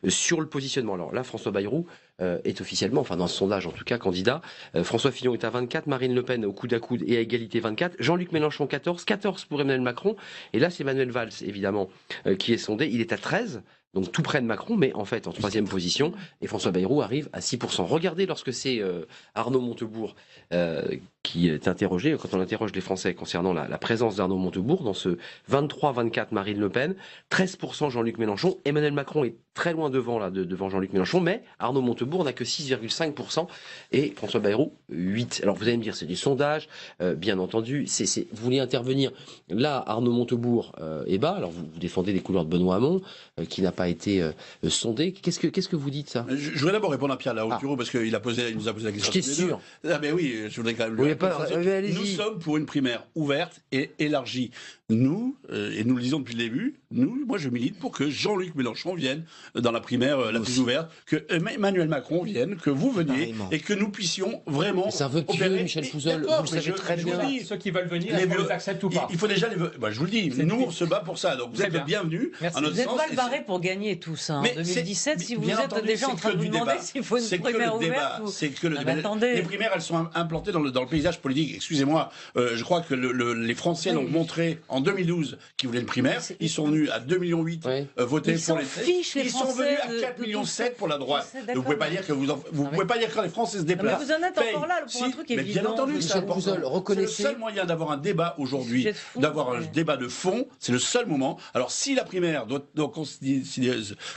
sur le positionnement. Alors là, François Bayrou est officiellement, enfin dans ce sondage en tout cas, candidat. François Fillon est à 24, Marine Le Pen au coude à coude et à égalité 24, Jean-Luc Mélenchon 14 pour Emmanuel Macron, et là c'est Manuel Valls évidemment qui est sondé, il est à 13. Donc tout près de Macron, mais en fait en troisième position, et François Bayrou arrive à 6%. Regardez lorsque c'est Arnaud Montebourg qui est interrogé, quand on interroge les Français concernant la présence d'Arnaud Montebourg, dans ce 23-24 Marine Le Pen, 13% Jean-Luc Mélenchon, Emmanuel Macron est très loin devant, devant Jean-Luc Mélenchon, mais Arnaud Montebourg n'a que 6,5% et François Bayrou 8%. Alors vous allez me dire, c'est des sondages, bien entendu, vous voulez intervenir. Là, Arnaud Montebourg est bas, alors vous défendez les couleurs de Benoît Hamon, qui n'a pas été sondé. Qu'est-ce que vous dites, ça ? Je voudrais d'abord répondre à Pierre Larouturou, parce qu'il nous a posé la question. J'étais sûr. Ah, mais oui, je voudrais quand même lui nous sommes pour une primaire ouverte et élargie. Nous, et nous le disons depuis le début, moi je milite pour que Jean-Luc Mélenchon vienne dans la primaire la plus ouverte, que Emmanuel Macron vienne, que vous veniez, et que nous puissions vraiment... C'est un vœu pieux, Michel Pouzol, vous le savez très bien. Ceux qui veulent venir, est-ce qu'on les accepte ou pas ? Il faut déjà les... je vous le dis, nous on se bat pour ça, donc vous êtes les bienvenus. Vous n'êtes pas le barré pour gagner tout ça. En 2017, si vous êtes déjà en train de vous demander s'il faut une primaire ouverte ou... C'est que les primaires, elles sont implantées dans le paysage politique. Excusez-moi, je crois que les Français l'ont montré en 2012 qu'ils voulaient une primaire. Ils sont venus à 2,8 millions voter pour les Français. Ils sont venus à 4,7 millions pour la droite. Vous pouvez pas dire que vous pouvez pas dire quand les Français se déplacent. Mais vous en êtes encore là pour un truc évident. Bien entendu, c'est le seul moyen d'avoir un débat aujourd'hui, d'avoir un débat de fond. C'est le seul moment. Alors si la primaire doit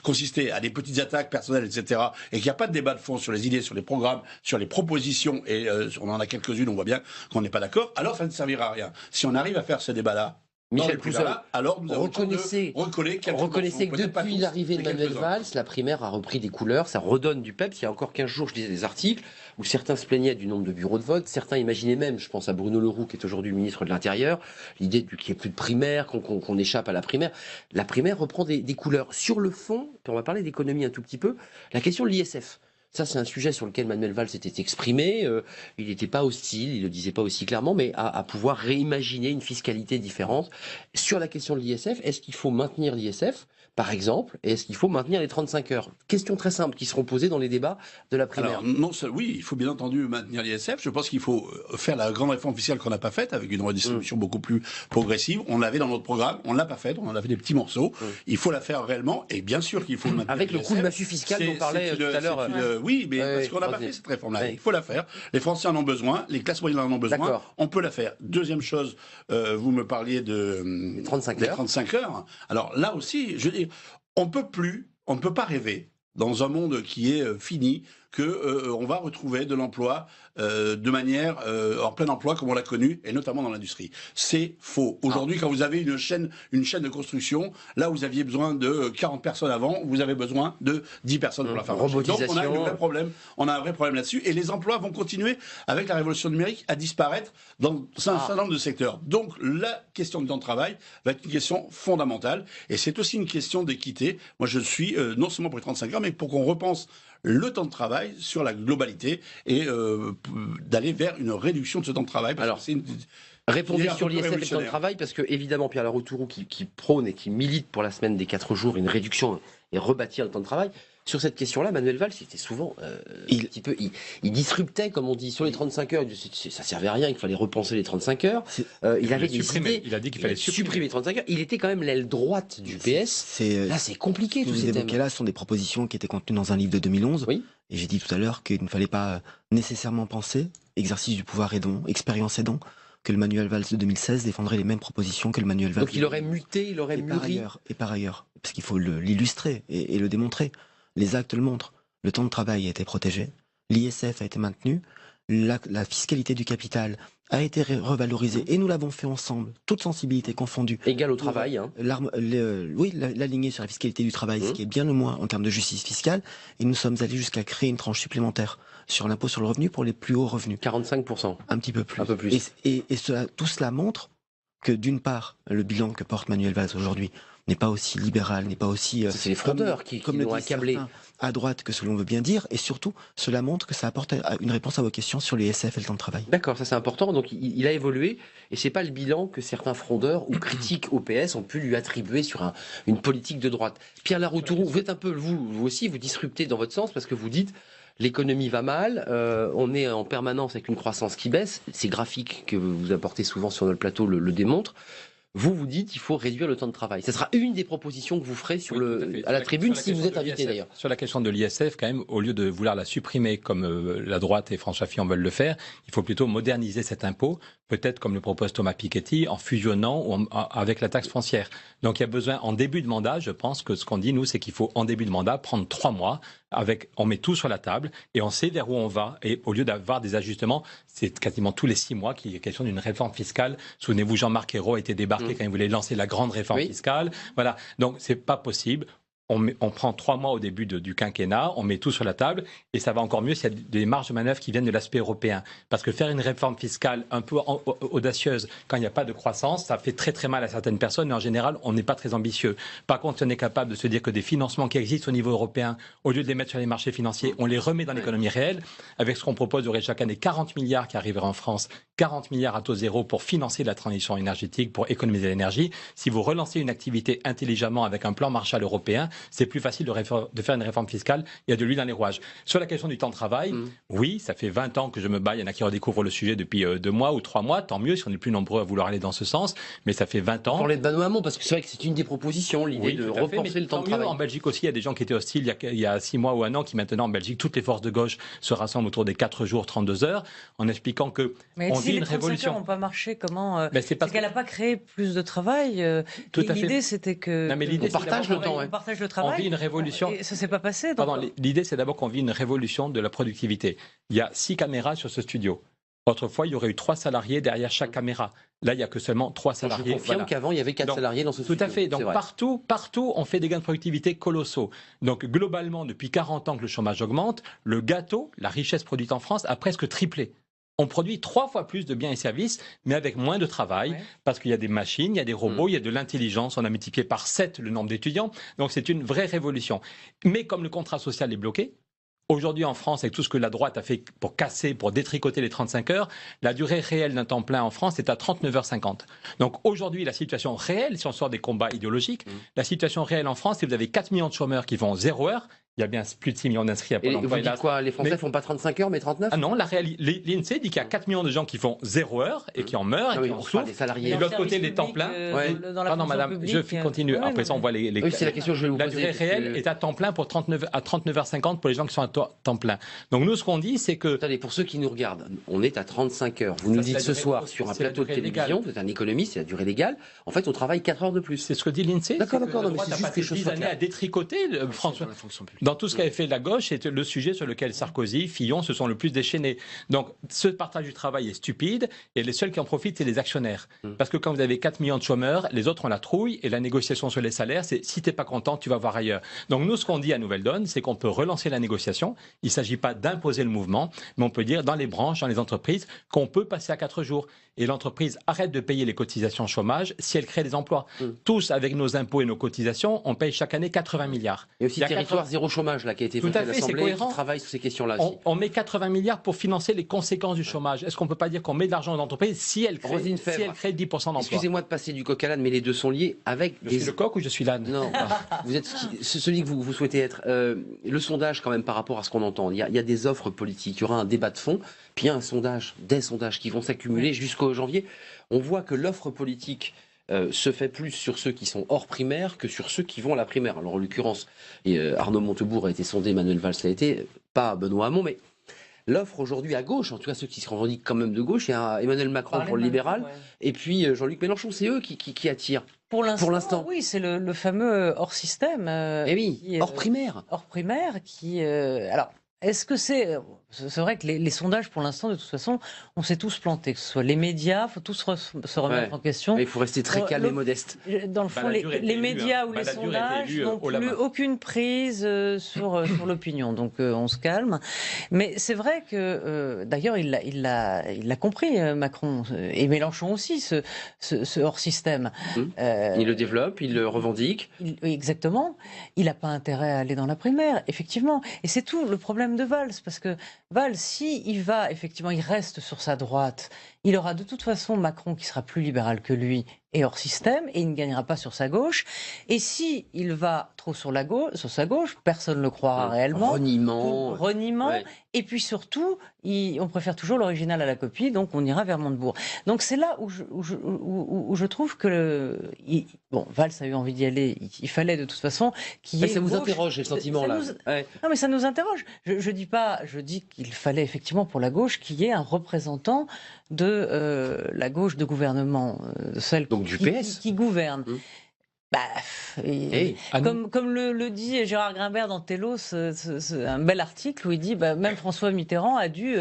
consister à des petites attaques personnelles, etc., et qu'il n'y a pas de débat de fond sur les idées, sur les programmes, sur les propositions, et on en a quelques-unes, on voit bien qu'on n'est pas d'accord, alors ça ne servira à rien. Si on arrive à faire ce débat-là, Michel Pouzol, alors nous reconnaissez que depuis l'arrivée de Manuel Valls, la primaire a repris des couleurs, ça redonne du peps. Il y a encore 15 jours, je lisais des articles où certains se plaignaient du nombre de bureaux de vote, certains imaginaient même, je pense à Bruno Le Roux qui est aujourd'hui ministre de l'Intérieur, l'idée qu'il n'y ait plus de primaire, qu'on échappe à la primaire. La primaire reprend des couleurs. Sur le fond, puis on va parler d'économie un tout petit peu, la question de l'ISF. Ça, c'est un sujet sur lequel Manuel Valls s'était exprimé. Il n'était pas hostile, il ne le disait pas aussi clairement, mais à pouvoir réimaginer une fiscalité différente. Sur la question de l'ISF, est-ce qu'il faut maintenir l'ISF, par exemple, et est-ce qu'il faut maintenir les 35 heures ? Questions très simples qui seront posées dans les débats de la primaire. Alors, oui, il faut bien entendu maintenir l'ISF. Je pense qu'il faut faire la grande réforme fiscale qu'on n'a pas faite, avec une redistribution beaucoup plus progressive. On l'avait dans notre programme, on ne l'a pas faite, on en a fait des petits morceaux. Il faut la faire réellement, et bien sûr qu'il faut le maintenir. Avec le coup de massue fiscale dont on parlait tout à l'heure. Oui, mais parce qu'on n'a pas fait cette réforme-là. Il faut la faire. Les Français en ont besoin, les classes moyennes en ont besoin. On peut la faire. Deuxième chose, vous me parliez des 35 heures. Alors là aussi, je dis, on ne peut pas rêver dans un monde qui est fini que on va retrouver de l'emploi de manière en plein emploi comme on l'a connu, et notamment dans l'industrie. C'est faux. Aujourd'hui, quand vous avez une chaîne de construction, là où vous aviez besoin de 40 personnes avant, vous avez besoin de 10 personnes pour la faire marcher. Donc on a un vrai problème. On a un vrai problème là-dessus, et les emplois vont continuer avec la révolution numérique à disparaître dans un certain nombre de secteurs. Donc la question du temps de travail va être une question fondamentale, et c'est aussi une question d'équité. Moi, je suis non seulement pour les 35 heures, mais pour qu'on repense le temps de travail sur la globalité et d'aller vers une réduction de ce temps de travail. Alors, répondez sur l'ISF et le temps de travail, parce que évidemment Pierre Larouturou qui prône et qui milite pour la semaine des 4 jours, une réduction et rebâtir le temps de travail. sur cette question-là, Manuel Valls, c'était souvent un petit peu, il disruptait, comme on dit, sur les 35 heures. Ça servait à rien, il fallait repenser les 35 heures. Il avait des idées. Il a dit qu'il fallait supprimer les 35 heures. Il était quand même l'aile droite du PS. Là, c'est compliqué, tous ces thèmes. Là, ce sont des propositions qui étaient contenues dans un livre de 2011. Oui. Et j'ai dit tout à l'heure qu'il ne fallait pas nécessairement penser, exercice du pouvoir et don, expérience et don, que le Manuel Valls de 2016 défendrait les mêmes propositions que le Manuel Valls. Donc il aurait muté, il aurait mûri. Et par ailleurs, parce qu'il faut l'illustrer et le démontrer, les actes le montrent. Le temps de travail a été protégé, l'ISF a été maintenu, la fiscalité du capital a été revalorisée et nous l'avons fait ensemble, toutes sensibilités confondues. Égal au travail. Hein. Oui, l'aligner sur la fiscalité du travail, ce qui est bien le moins en termes de justice fiscale. Et nous sommes allés jusqu'à créer une tranche supplémentaire sur l'impôt sur le revenu pour les plus hauts revenus. 45%. Un petit peu plus. Un peu plus. Et tout cela montre que d'une part, le bilan que porte Manuel Valls aujourd'hui n'est pas aussi libéral, n'est pas aussi... c'est les fraudeurs qui l'ont accablé. À droite que ce l'on veut bien dire, et surtout, cela montre que ça apporte une réponse à vos questions sur les SF et le temps de travail. D'accord, ça c'est important. Donc il a évolué, et c'est pas le bilan que certains frondeurs ou critiques au PS ont pu lui attribuer sur une politique de droite. Pierre Laroutourou, vous êtes un peu, vous aussi, vous disruptez dans votre sens, parce que vous dites, l'économie va mal, on est en permanence avec une croissance qui baisse, ces graphiques que vous apportez souvent sur notre plateau le démontrent. Vous dites qu'il faut réduire le temps de travail. Ce sera une des propositions que vous ferez à la tribune si vous êtes invité d'ailleurs. Sur la question de l'ISF, quand même, au lieu de vouloir la supprimer comme la droite et François Fillon veulent le faire, il faut plutôt moderniser cet impôt, peut-être comme le propose Thomas Piketty, en fusionnant ou avec la taxe foncière. Donc il y a besoin, en début de mandat, je pense que ce qu'on dit, nous, c'est qu'il faut en début de mandat prendre 3 mois, on met tout sur la table et on sait vers où on va. Et au lieu d'avoir des ajustements, c'est quasiment tous les 6 mois qu'il y a question d'une réforme fiscale. Souvenez-vous, Jean-Marc Ayrault a été débarqué quand il voulait lancer la grande réforme fiscale. Voilà. Donc c'est pas possible. On prend 3 mois au début du quinquennat, on met tout sur la table, et ça va encore mieux s'il y a des marges de manœuvre qui viennent de l'aspect européen. Parce que faire une réforme fiscale un peu audacieuse quand il n'y a pas de croissance, ça fait très très mal à certaines personnes, et en général, on n'est pas très ambitieux. Par contre, si on est capable de se dire que des financements qui existent au niveau européen, au lieu de les mettre sur les marchés financiers, on les remet dans l'économie réelle, avec ce qu'on propose, il y aurait chaque année 40 milliards qui arriveraient en France, 40 milliards à taux zéro pour financer la transition énergétique, pour économiser l'énergie. Si vous relancez une activité intelligemment avec un plan Marshall européen, c'est plus facile de faire une réforme fiscale. Il y a de l'huile dans les rouages. Sur la question du temps de travail, oui, ça fait 20 ans que je me bats. Il y en a qui redécouvrent le sujet depuis 2 mois ou 3 mois. Tant mieux si on est plus nombreux à vouloir aller dans ce sens. Mais ça fait 20 ans. Pour les Benoît Hamon, parce que c'est vrai que c'est une des propositions, l'idée de repenser le temps de travail. En Belgique aussi, il y a des gens qui étaient hostiles il y a 6 mois ou 1 an, qui maintenant en Belgique, toutes les forces de gauche se rassemblent autour des 4 jours, 32 heures, en expliquant que on vit une révolution. Mais n'ont pas marché, comment c'est qu'elle n'a pas créé plus de travail. L'idée, c'était que on partage le temps. On partage le travail. On vit une révolution. Et ça s'est pas passé. L'idée, c'est d'abord qu'on vit une révolution de la productivité. Il y a 6 caméras sur ce studio. Autrefois, il y aurait eu 3 salariés derrière chaque caméra. Là, il n'y a que seulement 3 salariés. Je confirme qu'avant, il y avait 4 salariés dans ce studio. Tout à fait. Donc partout, on fait des gains de productivité colossaux. Donc globalement, depuis 40 ans que le chômage augmente, le gâteau, la richesse produite en France, a presque triplé. On produit 3 fois plus de biens et services, mais avec moins de travail, parce qu'il y a des machines, il y a des robots, il y a de l'intelligence. On a multiplié par 7 le nombre d'étudiants. Donc c'est une vraie révolution. Mais comme le contrat social est bloqué, aujourd'hui en France, avec tout ce que la droite a fait pour casser, pour détricoter les 35 heures, la durée réelle d'un temps plein en France est à 39h50. Donc aujourd'hui, la situation réelle, si on sort des combats idéologiques, la situation réelle en France, c'est que vous avez 4 millions de chômeurs qui font 0 heure. Il y a bien plus de 6 millions d'inscrits à Pôle emploi. Et vous dites quoi? Les Français ne font pas 35 heures, mais 39? Ah non, l'INSEE dit qu'il y a 4 millions de gens qui font 0 heure et qui en meurent et qui en souffrent. Des salariés. Et de l'autre côté, les temps pleins. Pardon, madame, je continue. Après ça, on voit les oui, c'est la question que je vais vous poser. La durée réelle est à temps plein pour 39h50 pour les gens qui sont à temps plein. Donc nous, ce qu'on dit, c'est que... Attendez, pour ceux qui nous regardent, on est à 35 heures. Vous nous dites ce soir sur un plateau de télévision, vous êtes un économiste, c'est la durée légale. En fait, on travaille 4 heures de plus. C'est ce que dit l'INSEE. D'accord, non, mais c'est juste quelque chose 10 années à détricoter, François. Dans tout ce qu'avait fait la gauche, c'est le sujet sur lequel Sarkozy, Fillon se sont le plus déchaînés. Donc, ce partage du travail est stupide et les seuls qui en profitent, c'est les actionnaires. Parce que quand vous avez 4 millions de chômeurs, les autres ont la trouille et la négociation sur les salaires, c'est si t'es pas content, tu vas voir ailleurs. Donc, nous, ce qu'on dit à Nouvelle Donne, c'est qu'on peut relancer la négociation. Il ne s'agit pas d'imposer le mouvement, mais on peut dire dans les branches, dans les entreprises, qu'on peut passer à 4 jours. et l'entreprise arrête de payer les cotisations chômage si elle crée des emplois. Tous, avec nos impôts et nos cotisations, on paye chaque année 80 milliards. Et aussi territoire zéro chômage là, qui a été voté à l'Assemblée, qui travaille sur ces questions-là aussi. On met 80 milliards pour financer les conséquences du chômage. Est-ce qu'on ne peut pas dire qu'on met de l'argent dans l'entreprise si elle crée 10% d'emplois? Excusez-moi de passer du coq à l'âne, mais les deux sont liés avec... Je suis le coq ou je suis l'âne? Non, vous êtes celui que vous souhaitez être. Le sondage, quand même, par rapport à ce qu'on entend, il y a des offres politiques, il y aura un débat de fond, puis il y a des sondages qui vont s'accumuler jusqu'au janvier. On voit que l'offre politique se fait plus sur ceux qui sont hors primaire que sur ceux qui vont à la primaire. Alors en l'occurrence, Arnaud Montebourg a été sondé, Manuel Valls l'a été, pas Benoît Hamon, mais l'offre aujourd'hui à gauche, en tout cas ceux qui se revendiquent quand même de gauche, il y a Emmanuel Macron pour le libéral, et puis Jean-Luc Mélenchon, c'est eux qui attirent. Pour l'instant, oui, c'est le fameux hors système. Et oui, hors primaire. Hors primaire qui... alors, est-ce que c'est vrai que les sondages, pour l'instant, de toute façon, on s'est tous plantés, que ce soit les médias, il faut tous se remettre en question. Mais il faut rester très calme et modeste. Dans le fond, les médias ou les sondages n'ont plus aucune prise sur l'opinion, donc on se calme. Mais c'est vrai que, d'ailleurs, il l'a compris, Macron, et Mélenchon aussi, ce hors-système. Il le développe, il le revendique. Exactement. Il n'a pas intérêt à aller dans la primaire, effectivement. Et c'est tout le problème de Valls, parce que Valls, il reste sur sa droite, il aura de toute façon Macron qui sera plus libéral que lui et hors système, et il ne gagnera pas sur sa gauche. Et si il va trop sur sa gauche, personne ne le croira réellement. Reniement. Ouais. Et puis surtout, on préfère toujours l'original à la copie, donc on ira vers Montebourg. Donc c'est là où je trouve que Valls a eu envie d'y aller. Il fallait de toute façon qu'il y ait. Ça vous interroge, j'ai le sentiment là. Non, mais ça nous interroge. Je dis qu'il fallait effectivement pour la gauche qu'il y ait un représentant de la gauche de gouvernement, celle du PS qui gouverne. Comme le dit Gérard Grimbert dans Télos, un bel article où il dit même François Mitterrand a dû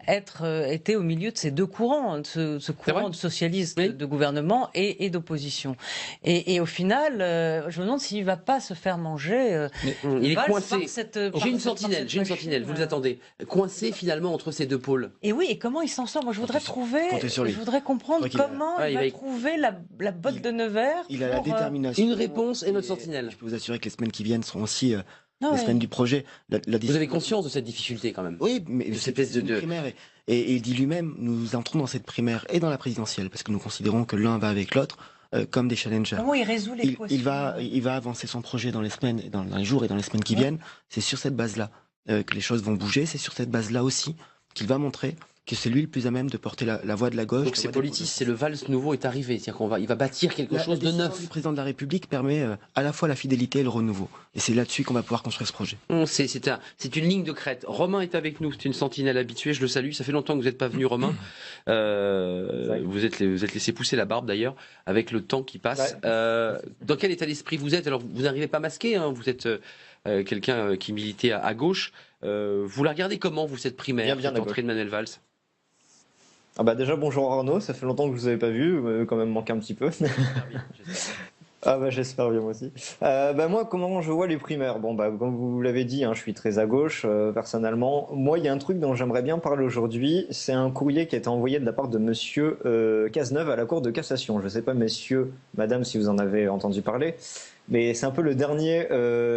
été au milieu de ces deux courants, de ce courant de socialiste de gouvernement et d'opposition. Et au final, je me demande s'il ne va pas se faire manger. Il est coincé. J'ai une sentinelle, vous les attendez. Coincé finalement entre ces deux pôles. Et oui, et comment il s'en sort? Moi je voudrais comprendre comment il va trouver la botte de Nevers. Il a la détermination. Une réponse et notre sentinelle. Je peux vous assurer que les semaines qui viennent seront aussi les semaines du projet. Vous avez conscience de cette difficulté quand même? Oui, mais c'est une primaire. Et il dit lui-même, nous entrons dans cette primaire et dans la présidentielle, parce que nous considérons que l'un va avec l'autre comme des challengers. Comment il résout l'équation? Il va avancer son projet dans les semaines, dans les jours et dans les semaines qui viennent. C'est sur cette base-là que les choses vont bouger. C'est sur cette base-là aussi qu'il va montrer que c'est lui le plus à même de porter la voix de la gauche. Donc c'est politique, c'est le Valls nouveau est arrivé, c'est-à-dire il va bâtir quelque chose de neuf. Le président de la République permet à la fois la fidélité et le renouveau. Et c'est là-dessus qu'on va pouvoir construire ce projet. C'est une ligne de crête. Romain est avec nous, c'est une sentinelle habituée, je le salue. Ça fait longtemps que vous n'êtes pas venu, Romain. Vous êtes laissé pousser la barbe d'ailleurs, avec le temps qui passe. Dans quel état d'esprit vous êtes? Alors vous n'arrivez pas masqué, hein, vous êtes quelqu'un qui militait à gauche. Vous la regardez comment, vous, cette primaire, cette entrée de Manuel Valls? Déjà bonjour Arnaud, ça fait longtemps que je vous avais pas vu, quand même manqué un petit peu. J'espère bien moi aussi. Moi comment je vois les primaires? Comme vous l'avez dit, je suis très à gauche personnellement. Moi il y a un truc dont j'aimerais bien parler aujourd'hui, c'est un courrier qui a été envoyé de la part de monsieur Cazeneuve à la Cour de cassation. Je sais pas messieurs, madame si vous en avez entendu parler. Mais c'est un peu le dernier,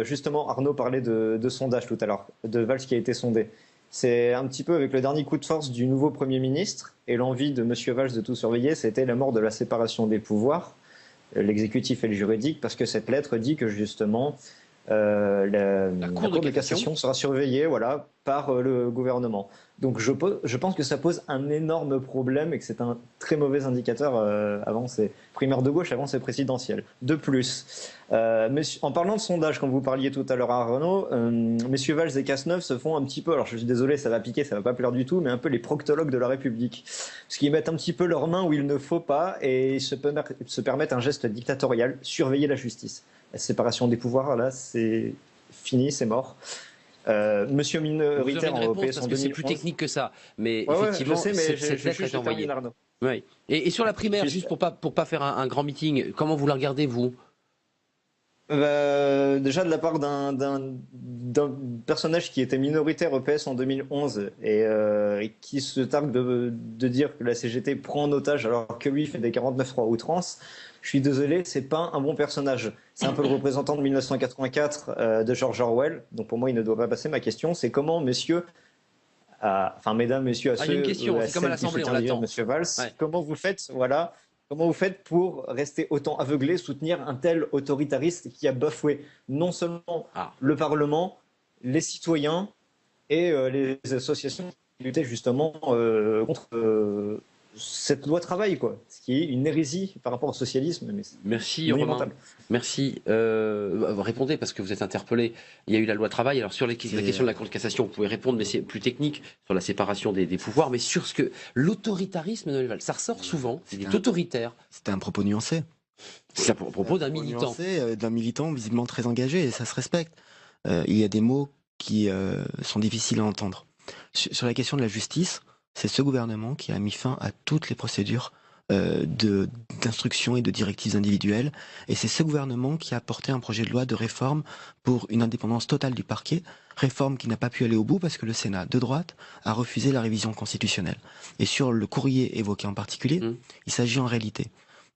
justement Arnaud parlait de sondage tout à l'heure, de Valls qui a été sondé. C'est un petit peu avec le dernier coup de force du nouveau Premier ministre et l'envie de M. Valls de tout surveiller, c'était la mort de la séparation des pouvoirs, l'exécutif et le juridique, parce que cette lettre dit que justement la Cour de cassation sera surveillée par le gouvernement. Donc je pense que ça pose un énorme problème et que c'est un très mauvais indicateur avant ces primaires de gauche, avant ces présidentielles. De plus, en parlant de sondage, comme vous parliez tout à l'heure à Renaud, messieurs Valls et Cazeneuve se font un petit peu, alors je suis désolé, ça va piquer, ça va pas plaire du tout, mais un peu les proctologues de la République. Parce qu'ils mettent un petit peu leurs mains où il ne faut pas et se permettent un geste dictatorial, surveiller la justice. La séparation des pouvoirs, là, c'est fini, c'est mort. Monsieur minoritaire en OPS en 2011. C'est plus technique que ça, mais effectivement, cette lettre est envoyée. Oui. Et sur la primaire, juste pour pas faire un grand meeting, comment vous la regardez, vous? Déjà de la part d'un personnage qui était minoritaire au PS en 2011 et qui se targue de dire que la CGT prend en otage alors que lui fait des 49.3 outrance, je suis désolé, c'est pas un bon personnage. C'est un peu le représentant de 1984 de George Orwell, donc pour moi il ne doit pas passer. Ma question c'est comment messieurs, mesdames, messieurs, il y a une question, c'est comme à l'Assemblée, on l'attend. Monsieur Valls, comment vous faites pour rester autant aveuglé, soutenir un tel autoritariste qui a bafoué non seulement le Parlement, les citoyens et les associations qui luttaient justement contre cette loi travail, quoi, ce qui est une hérésie par rapport au socialisme. Mais merci Romain. Merci. Répondez parce que vous êtes interpellé. Il y a eu la loi travail. Alors sur la question de la Cour de cassation, vous pouvez répondre, mais c'est plus technique sur la séparation des pouvoirs. Mais sur ce que l'autoritarisme, ça ressort souvent. Il est autoritaire. C'était un propos nuancé. C'est à propos d'un militant. D'un militant visiblement très engagé et ça se respecte. Il y a des mots qui sont difficiles à entendre. Sur la question de la justice, c'est ce gouvernement qui a mis fin à toutes les procédures d'instruction et de directives individuelles. Et c'est ce gouvernement qui a porté un projet de loi de réforme pour une indépendance totale du parquet, réforme qui n'a pas pu aller au bout parce que le Sénat de droite a refusé la révision constitutionnelle. Et sur le courrier évoqué en particulier, il s'agit en réalité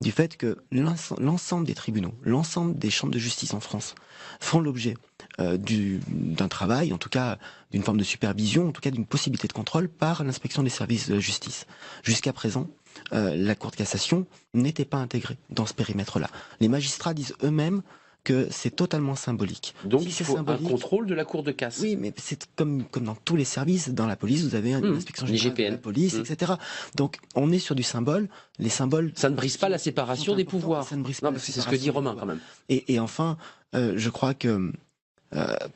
du fait que l'ensemble des tribunaux, l'ensemble des chambres de justice en France font l'objet d'un travail, en tout cas d'une forme de supervision, en tout cas d'une possibilité de contrôle par l'inspection des services de la justice. Jusqu'à présent, la Cour de cassation n'était pas intégrée dans ce périmètre-là. Les magistrats disent eux-mêmes que c'est totalement symbolique. Donc il faut un contrôle de la Cour de casse. Oui, mais c'est comme dans tous les services, dans la police, vous avez une inspection générale de la police, etc. Donc on est sur du symbole. Les symboles... Ça ne brise pas la séparation des pouvoirs. Ça ne brise pas la c'est ce que dit Romain quand même. Et enfin, je crois que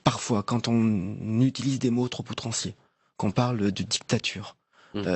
parfois, quand on utilise des mots trop outranciers, qu'on parle de dictature,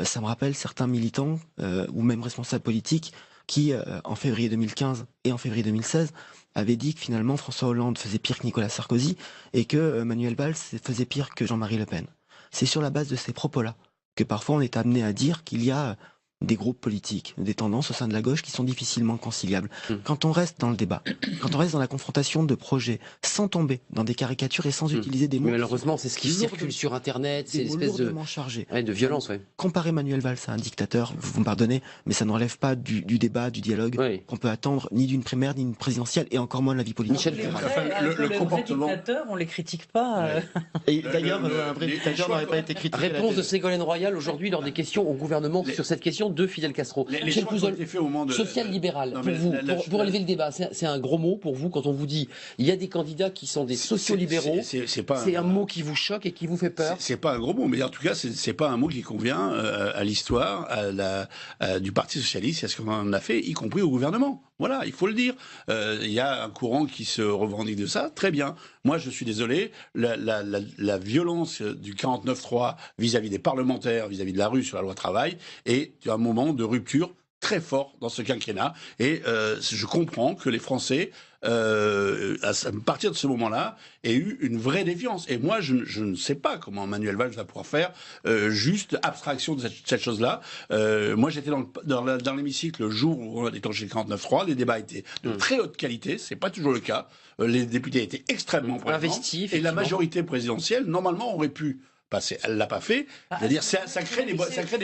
ça me rappelle certains militants ou même responsables politiques qui, en février 2015 et en février 2016, avait dit que finalement François Hollande faisait pire que Nicolas Sarkozy et que Manuel Valls faisait pire que Jean-Marie Le Pen. C'est sur la base de ces propos-là que parfois on est amené à dire qu'il y a des groupes politiques, des tendances au sein de la gauche qui sont difficilement conciliables. Quand on reste dans le débat, quand on reste dans la confrontation de projets, sans tomber dans des caricatures et sans utiliser des mots... Mais malheureusement, c'est ce qui circule sur Internet, c'est l'espèce de violence. Comparer Manuel Valls à un dictateur, vous me pardonnez, mais ça ne relève pas du débat, du dialogue qu'on peut attendre ni d'une primaire, ni d'une présidentielle, et encore moins de la vie politique. Le comportement... dictateur, on ne les critique pas. Et d'ailleurs, un vrai dictateur n'aurait pas été critiqué. Réponse de Ségolène Royal aujourd'hui lors des questions au gouvernement sur cette question de Fidel Castro. Les choix qui ont été faits au moment de... Social-libéral, pour élever le débat, c'est un gros mot pour vous quand on vous dit il y a des candidats qui sont des sociolibéraux, c'est un mot qui vous choque et qui vous fait peur. C'est pas un gros mot, mais en tout cas, c'est pas un mot qui convient à l'histoire du Parti Socialiste et à ce qu'on en a fait, y compris au gouvernement. Voilà, il faut le dire. Il y a un courant qui se revendique de ça, très bien. Moi, je suis désolé, la violence du 49.3 vis-à-vis des parlementaires, vis-à-vis de la rue sur la loi travail, est un moment de rupture très fort dans ce quinquennat. Et je comprends que les Français, à partir de ce moment-là, aient eu une vraie défiance. Et moi, je ne sais pas comment Manuel Valls va pouvoir faire juste abstraction de cette chose-là. Moi, j'étais dans l'hémicycle le jour où on a déclenché le 49.3. Les débats étaient de très haute qualité. C'est pas toujours le cas. Les députés étaient extrêmement investis. Et la majorité présidentielle, normalement, aurait pu passer. Elle l'a pas fait. C'est-à-dire, ça crée des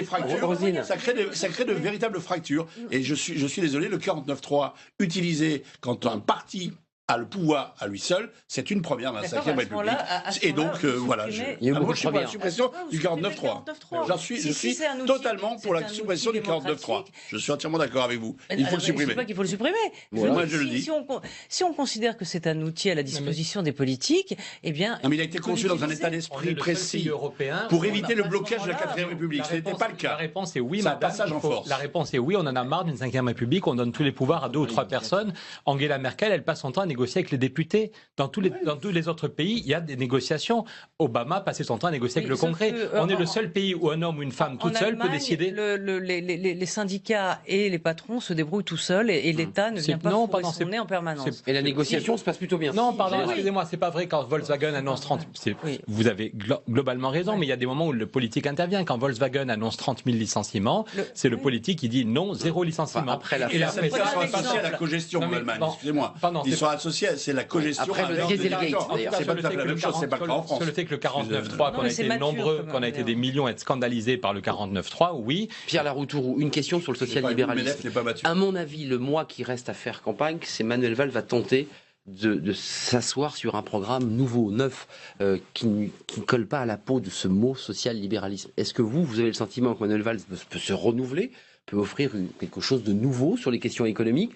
fractures. Ça crée de véritables fractures. Et je suis désolé, le 49.3 utilisé quand un parti a le pouvoir à lui seul, c'est une première dans la 5e République. Et donc, voilà. Moi, je suis pour la suppression du 49.3. Je suis totalement pour la suppression du 49.3. Je suis entièrement d'accord avec vous. Il faut le supprimer. Je ne dis pas qu'il faut le supprimer. Moi, je le dis. Si on considère que c'est un outil à la disposition des politiques, eh bien... Non, mais il a été conçu dans un état d'esprit précis pour éviter le blocage de la 4e République. Ce n'était pas le cas. La réponse est oui, c'est un passage en force. La réponse est oui, on en a marre d'une 5e République, on donne tous les pouvoirs à 2 ou 3 personnes. Angela Merkel, elle passe son temps à négocier avec les députés. Dans tous les autres pays, il y a des négociations. Obama passait son temps à négocier avec le Congrès. On est le seul pays où un homme ou une femme toute seule peut décider. Les syndicats et les patrons se débrouillent tout seuls et l'État ne vient pas fourrer son nez en permanence. Et la négociation se passe plutôt bien. Non, pardon, excusez-moi, c'est pas vrai quand Volkswagen annonce 30... Vous avez globalement raison, mais il y a des moments où le politique intervient. Quand Volkswagen annonce 30 000 licenciements, c'est le politique qui dit non, 0 licenciement. Après la... Ils sont associés à la cogestion en Allemagne, excusez-moi. Ils sont associés associé, c'est la cogestion. Après le avec Dieselgate, directeurs. d'ailleurs. C'est pas tout à fait la même chose, c'est pas le cas en France. Sur le fait que le 49.3, qu'on a été mature, nombreux, quand même, qu'on a été des millions à être scandalisés par le 49.3, oui. Pierre Laroutourou, une question sur le social-libéralisme. À mon avis, le mois qui reste à faire campagne, c'est Manuel Valls va tenter de s'asseoir sur un programme nouveau, neuf, qui ne colle pas à la peau de ce mot social-libéralisme. Est-ce que vous avez le sentiment que Manuel Valls peut se renouveler, peut offrir quelque chose de nouveau sur les questions économiques,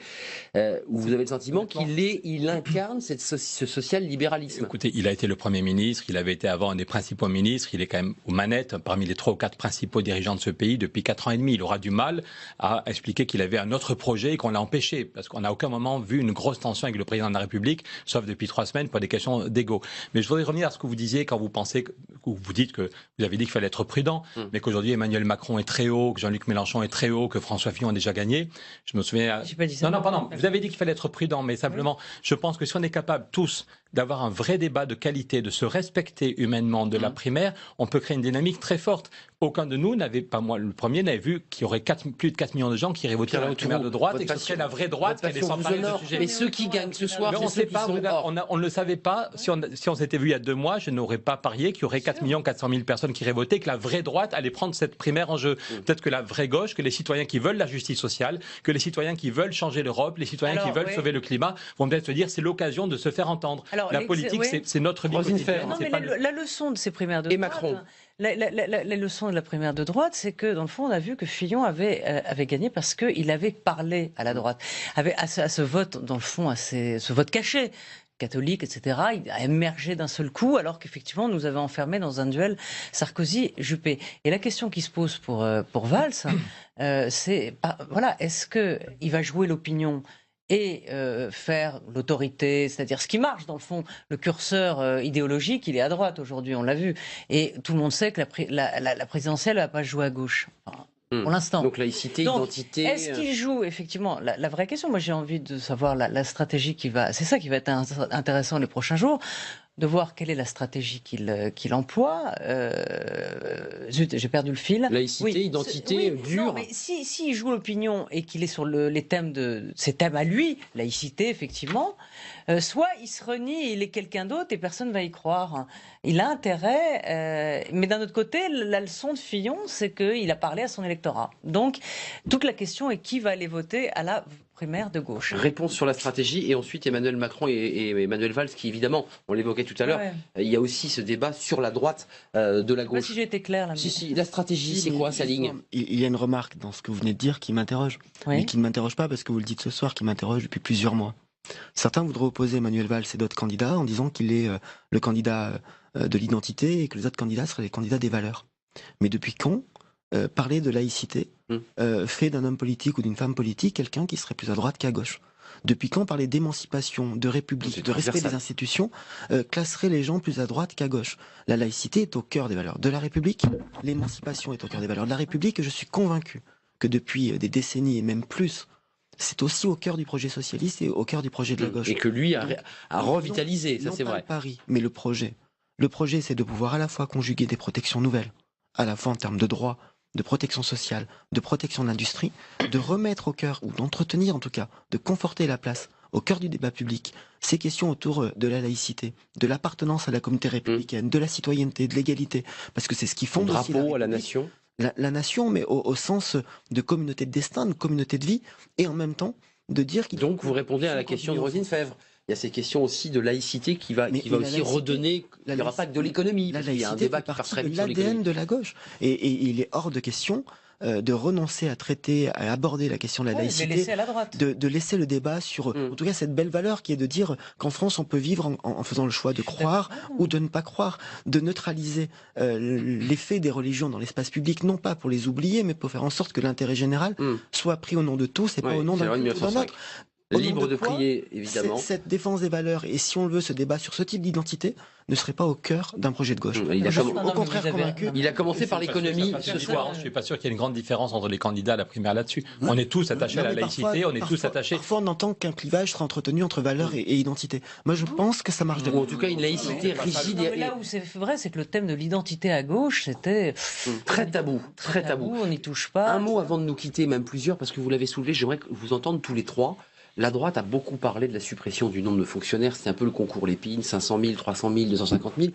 ou vous avez le sentiment qu'il incarne ce social-libéralisme? Écoutez, il a été le Premier ministre, il avait été avant un des principaux ministres, il est quand même aux manettes parmi les 3 ou 4 principaux dirigeants de ce pays depuis 4 ans et demi. Il aura du mal à expliquer qu'il avait un autre projet et qu'on l'a empêché, parce qu'on n'a à aucun moment vu une grosse tension avec le président de la République, sauf depuis 3 semaines pour des questions d'ego. Mais je voudrais revenir à ce que vous disiez quand vous pensez, vous dites que vous avez dit qu'il fallait être prudent, mais qu'aujourd'hui Emmanuel Macron est très haut, que Jean-Luc Mélenchon est très haut, que François Fillon a déjà gagné. Je me souviens. J'ai pas dit ça. Non, pardon. Vous avez dit qu'il fallait être prudent, mais simplement, je pense que si on est capable tous d'avoir un vrai débat de qualité, de se respecter humainement de la primaire, on peut créer une dynamique très forte. Aucun de nous n'avait, pas moi le premier, n'avait vu qu'il y aurait plus de 4 millions de gens qui iraient voter à la primaire de droite et que ce serait la vraie droite qui allait s'emparer de ce sujet. Mais ceux qui gagnent ce soir, on c'est ceux qui sont hors. on ne le savait pas. Si on s'était vu il y a 2 mois, je n'aurais pas parié qu'il y aurait 4 400 000 personnes qui iraient voter, que la vraie droite allait prendre cette primaire en jeu. Peut-être que la vraie gauche, que les citoyens qui veulent la justice sociale, que les citoyens qui veulent changer l'Europe, les citoyens qui veulent sauver le climat, vont peut-être se dire c'est l'occasion de se faire entendre. La politique, c'est notre vie quotidienne. Non, mais la leçon de ces primaires de droite, Macron. La leçon de la primaire de droite, c'est que dans le fond, on a vu que Fillon avait gagné parce qu'il avait parlé à la droite, à ce vote, dans le fond, ce vote caché, catholique, etc. Il a émergé d'un seul coup, alors qu'effectivement, nous avait enfermés dans un duel Sarkozy-Juppé. Et la question qui se pose pour Valls, c'est, voilà, est-ce qu'il va jouer l'opinion et faire l'autorité, c'est-à-dire ce qui marche dans le fond, le curseur idéologique, il est à droite aujourd'hui, on l'a vu. Et tout le monde sait que la présidentielle ne va pas jouer à gauche. Enfin, pour l'instant. Donc laïcité, identité. Est-ce qu'il joue effectivement la vraie question? Moi, j'ai envie de savoir la stratégie qui va. C'est ça qui va être intéressant les prochains jours, de voir quelle est la stratégie qu'il emploie. Zut, j'ai perdu le fil. Laïcité, identité, dure. Non, mais s'il joue l'opinion et qu'il est sur les thèmes ces thèmes à lui, laïcité, effectivement, soit il se renie, il est quelqu'un d'autre et personne ne va y croire. Il a intérêt, mais d'un autre côté, la leçon de Fillon, c'est qu'il a parlé à son électorat. Donc, toute la question est qui va aller voter à la primaire de gauche. Réponse sur la stratégie et ensuite Emmanuel Macron et Emmanuel Valls qui évidemment, on l'évoquait tout à l'heure, il y a aussi ce débat sur la droite de la gauche. Je sais pas si j'ai été clair là. Si, la stratégie, c'est quoi sa ligne? Il y a une remarque dans ce que vous venez de dire qui m'interroge, mais qui ne m'interroge pas parce que vous le dites ce soir, qui m'interroge depuis plusieurs mois. Certains voudraient opposer Emmanuel Valls et d'autres candidats en disant qu'il est le candidat de l'identité et que les autres candidats seraient les candidats des valeurs. Mais depuis quand parler de laïcité fait d'un homme politique ou d'une femme politique quelqu'un qui serait plus à droite qu'à gauche? Depuis quand parler d'émancipation, de république, de respect des institutions classerait les gens plus à droite qu'à gauche? La laïcité est au cœur des valeurs de la République, l'émancipation est au cœur des valeurs de la République, et je suis convaincu que depuis des décennies et même plus, c'est aussi au cœur du projet socialiste et au cœur du projet de la gauche. Et que lui a revitalisé, ça c'est vrai. Non pas le pari, mais le projet. Le projet, c'est de pouvoir à la fois conjuguer des protections nouvelles, à la fois en termes de droits, de protection sociale, de protection de l'industrie, de remettre au cœur, ou d'entretenir en tout cas, de conforter la place au cœur du débat public, ces questions autour de la laïcité, de l'appartenance à la communauté républicaine, de la citoyenneté, de l'égalité, parce que c'est ce qui fonde aussi la drapeau à la nation. La nation, mais au sens de communauté de destin, de communauté de vie, et en même temps de dire qu'il... Donc vous répondez à la question de Roselyne Fèvre. Il y a ces questions aussi de laïcité qui va aussi laïcité, redonner. Il n'y aura pas que de l'économie. Il y a un débat qui part très vite sur l'économie. L'ADN de la gauche. Et il est hors de question de renoncer à traiter, à aborder la question de la laïcité, de laisser à la droite. De laisser le débat sur, en tout cas, cette belle valeur qui est de dire qu'en France, on peut vivre en faisant le choix de croire ou de ne pas croire, de neutraliser l'effet des religions dans l'espace public, non pas pour les oublier, mais pour faire en sorte que l'intérêt général soit pris au nom de tous et pas au nom d'un autre. Libre de prier, évidemment. Cette défense des valeurs, et si on le veut, ce débat sur ce type d'identité, ne serait pas au cœur d'un projet de gauche. Au contraire, convaincu. Il a commencé par l'économie. Je ne suis pas sûr qu'il y ait une grande différence entre les candidats à la primaire là-dessus. On est tous attachés à la laïcité, on est tous attachés. Parfois, on entend qu'un clivage sera entretenu entre valeurs et identité. Moi, je pense que ça marche de Ou en tout cas, une laïcité rigide. Là où c'est vrai, c'est que le thème de l'identité à gauche, c'était très tabou. Très tabou. On n'y touche pas. Un mot avant de nous quitter, même plusieurs, parce que vous l'avez soulevé, j'aimerais vous entendre tous les trois. La droite a beaucoup parlé de la suppression du nombre de fonctionnaires. C'était un peu le concours Lépine, 500 000, 300 000, 250 000.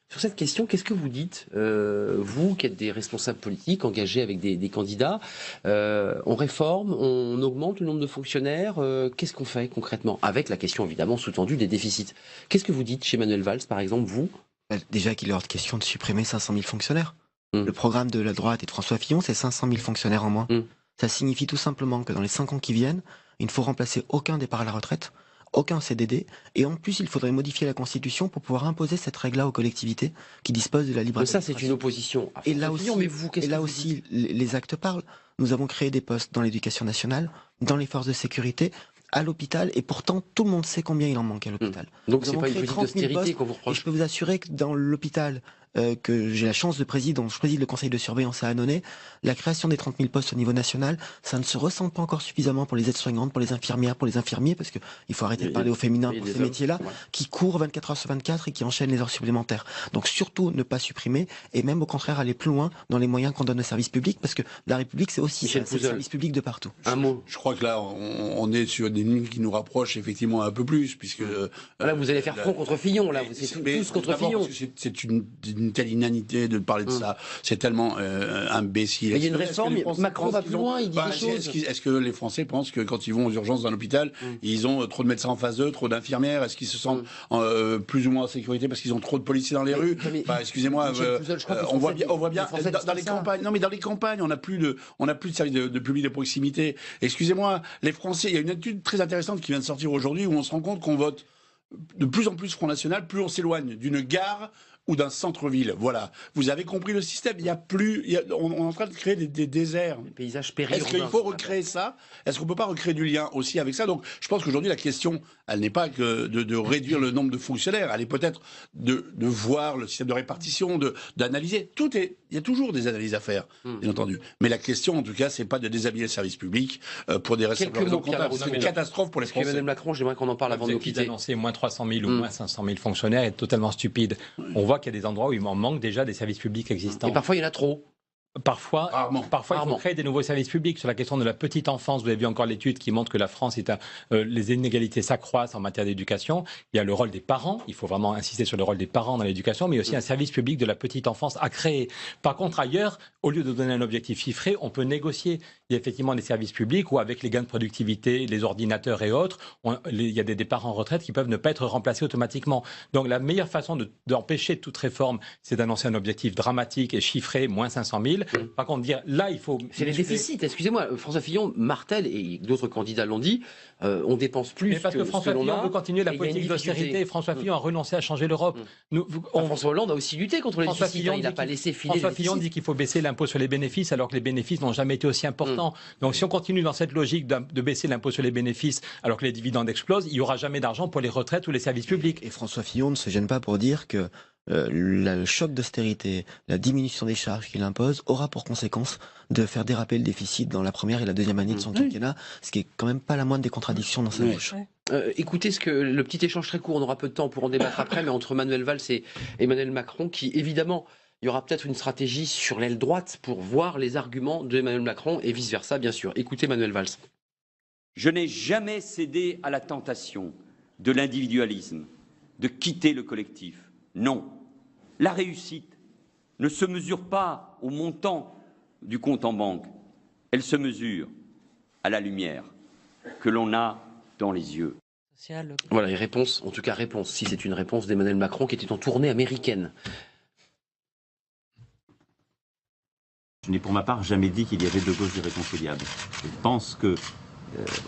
Sur cette question, qu'est-ce que vous dites, vous qui êtes des responsables politiques engagés avec des candidats, on réforme, on augmente le nombre de fonctionnaires, qu'est-ce qu'on fait concrètement? Avec la question évidemment sous-tendue des déficits. Qu'est-ce que vous dites chez Manuel Valls, par exemple, vous? Déjà qu'il est hors de question de supprimer 500 000 fonctionnaires. Le programme de la droite et de François Fillon, c'est 500 000 fonctionnaires en moins. Ça signifie tout simplement que dans les 5 ans qui viennent, il ne faut remplacer aucun départ à la retraite, aucun CDD, et en plus il faudrait modifier la Constitution pour pouvoir imposer cette règle-là aux collectivités qui disposent de la libre administration. Ça c'est une opposition à François Fillon, mais vous, qu'est-ce que vous aussi les actes parlent. Nous avons créé des postes dans l'éducation nationale, dans les forces de sécurité, à l'hôpital, et pourtant tout le monde sait combien il en manque à l'hôpital. Donc c'est pas une politique d'austérité qu'on vous reproche. Et je peux vous assurer que dans l'hôpital que j'ai la chance de présider, dont je préside le conseil de surveillance à Annonay, la création des 30 000 postes au niveau national, ça ne se ressent pas encore suffisamment pour les aides-soignantes, pour les infirmières, pour les infirmiers, parce qu'il faut arrêter de parler au féminin pour ces métiers-là, qui courent 24 heures sur 24 et qui enchaînent les heures supplémentaires. Donc surtout ne pas supprimer, et même au contraire aller plus loin dans les moyens qu'on donne au service public, parce que la République c'est aussi ça, c'est le service public de partout. Un mot. Je crois que là on est sur des lignes qui nous rapprochent effectivement un peu plus, puisque... là vous allez faire front contre Fillon, là, c'est tous contre Fillon. C'est une telle inanité de parler de ça, c'est tellement imbécile. Il y a une réforme, Macron va plus loin, il dit des choses. Est-ce que les Français pensent que quand ils vont aux urgences dans l'hôpital, ils ont trop de médecins en face d'eux, trop d'infirmières? Est-ce qu'ils se sentent plus ou moins en sécurité parce qu'ils ont trop de policiers dans les rues? Excusez-moi, on voit bien dans les campagnes. Non, mais dans les campagnes, on n'a plus de service de public de proximité. Excusez-moi, les Français, il y a une étude très intéressante qui vient de sortir aujourd'hui où on se rend compte qu'on vote de plus en plus Front National, plus on s'éloigne d'une gare ou d'un centre-ville. Voilà. Vous avez compris le système. Il y a plus, on est en train de créer des déserts. Des paysages périurbains. Est-ce qu'il faut recréer ça? Est-ce qu'on peut pas recréer du lien aussi avec ça? Donc, je pense qu'aujourd'hui, la question, elle n'est pas que de réduire le nombre de fonctionnaires. Elle est peut-être de voir le système de répartition, d'analyser. Il y a toujours des analyses à faire, bien entendu. Mais la question, en tout cas, c'est pas de déshabiller le service public pour des raisons comptables. C'est une catastrophe pour les Français. Madame Macron, j'aimerais qu'on en parle avant de nous quitter. D'annoncer moins 300 000 ou moins 500 000 fonctionnaires est totalement stupide. On voit qu'il y a des endroits où il en manque déjà des services publics existants. Et parfois, il y en a trop. Parfois, il faut créer des nouveaux services publics. Sur la question de la petite enfance, vous avez vu encore l'étude qui montre que la France les inégalités s'accroissent en matière d'éducation. Il y a le rôle des parents. Il faut vraiment insister sur le rôle des parents dans l'éducation, mais aussi un service public de la petite enfance à créer. Par contre, ailleurs, au lieu de donner un objectif chiffré, on peut négocier. Il y a effectivement des services publics où, avec les gains de productivité, les ordinateurs et autres, il y a des départs en retraite qui peuvent ne pas être remplacés automatiquement. Donc, la meilleure façon d'empêcher toute réforme, c'est d'annoncer un objectif dramatique et chiffré, moins 500 000. Par contre, dire là, il faut... C'est les déficits, excusez-moi. François Fillon, Martel et d'autres candidats l'ont dit, on dépense plus. Mais parce que François Fillon veut continuer la politique d'austérité. François Fillon a renoncé à changer l'Europe. François Hollande a aussi lutté contre les déficits. Il n'a pas laissé filer les déficits. François Fillon dit qu'il faut baisser l'impôt sur les bénéfices alors que les bénéfices n'ont jamais été aussi importants. Donc si on continue dans cette logique de baisser l'impôt sur les bénéfices alors que les dividendes explosent, il n'y aura jamais d'argent pour les retraites ou les services publics. Et François Fillon ne se gêne pas pour dire que le choc d'austérité, la diminution des charges qu'il impose aura pour conséquence de faire déraper le déficit dans la première et la deuxième année de son quinquennat, ce qui est quand même pas la moindre des contradictions dans sa bouche. Écoutez le petit échange très court, on aura peu de temps pour en débattre après, mais entre Manuel Valls et Emmanuel Macron, qui évidemment, il y aura peut-être une stratégie sur l'aile droite pour voir les arguments d'Emmanuel Macron et vice-versa, bien sûr. Écoutez Manuel Valls. Je n'ai jamais cédé à la tentation de l'individualisme, de quitter le collectif. Non. La réussite ne se mesure pas au montant du compte en banque. Elle se mesure à la lumière que l'on a dans les yeux. Voilà, les réponses, en tout cas réponse, si c'est une réponse d'Emmanuel Macron qui était en tournée américaine. Je n'ai pour ma part jamais dit qu'il y avait deux gauches irréconciliables. Je pense que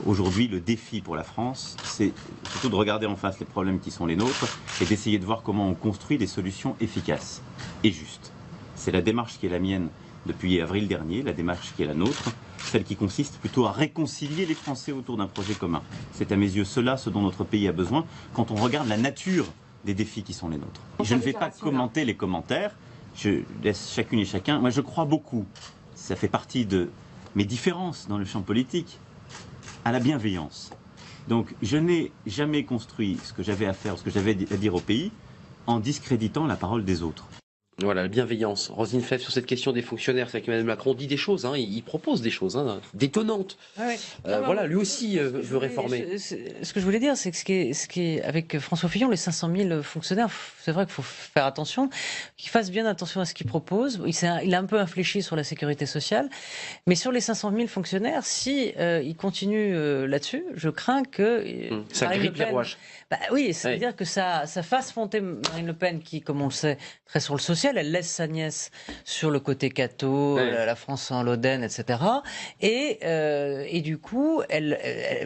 aujourd'hui, le défi pour la France, c'est surtout de regarder en face les problèmes qui sont les nôtres et d'essayer de voir comment on construit des solutions efficaces et justes. C'est la démarche qui est la mienne depuis avril dernier, la démarche qui est la nôtre, celle qui consiste plutôt à réconcilier les Français autour d'un projet commun. C'est à mes yeux cela ce dont notre pays a besoin quand on regarde la nature des défis qui sont les nôtres. Je ne vais pas commenter les commentaires, je laisse chacune et chacun. Moi je crois beaucoup, ça fait partie de mes différences dans le champ politique, à la bienveillance. Donc je n'ai jamais construit ce que j'avais à faire, ce que j'avais à dire au pays, en discréditant la parole des autres. Voilà, la bienveillance. Roselyne Febvre, sur cette question des fonctionnaires, c'est vrai qu'Emmanuel Macron dit des choses, il propose des choses détonnantes. Voilà, lui aussi veut réformer. Ce que je voulais dire, c'est que ce qui est avec François Fillon, les 500 000 fonctionnaires, c'est vrai qu'il faut faire attention, qu'il fasse bien attention à ce qu'il propose. Il a un peu infléchi sur la sécurité sociale, mais sur les 500 000 fonctionnaires, si il continue là-dessus, je crains que ça grippe les rouages. Oui, c'est-à-dire que ça fasse monter Marine Le Pen, qui, comme on le sait, très sur le social. Elle laisse sa nièce sur le côté catho, la France en l'Oden, etc. Et du coup,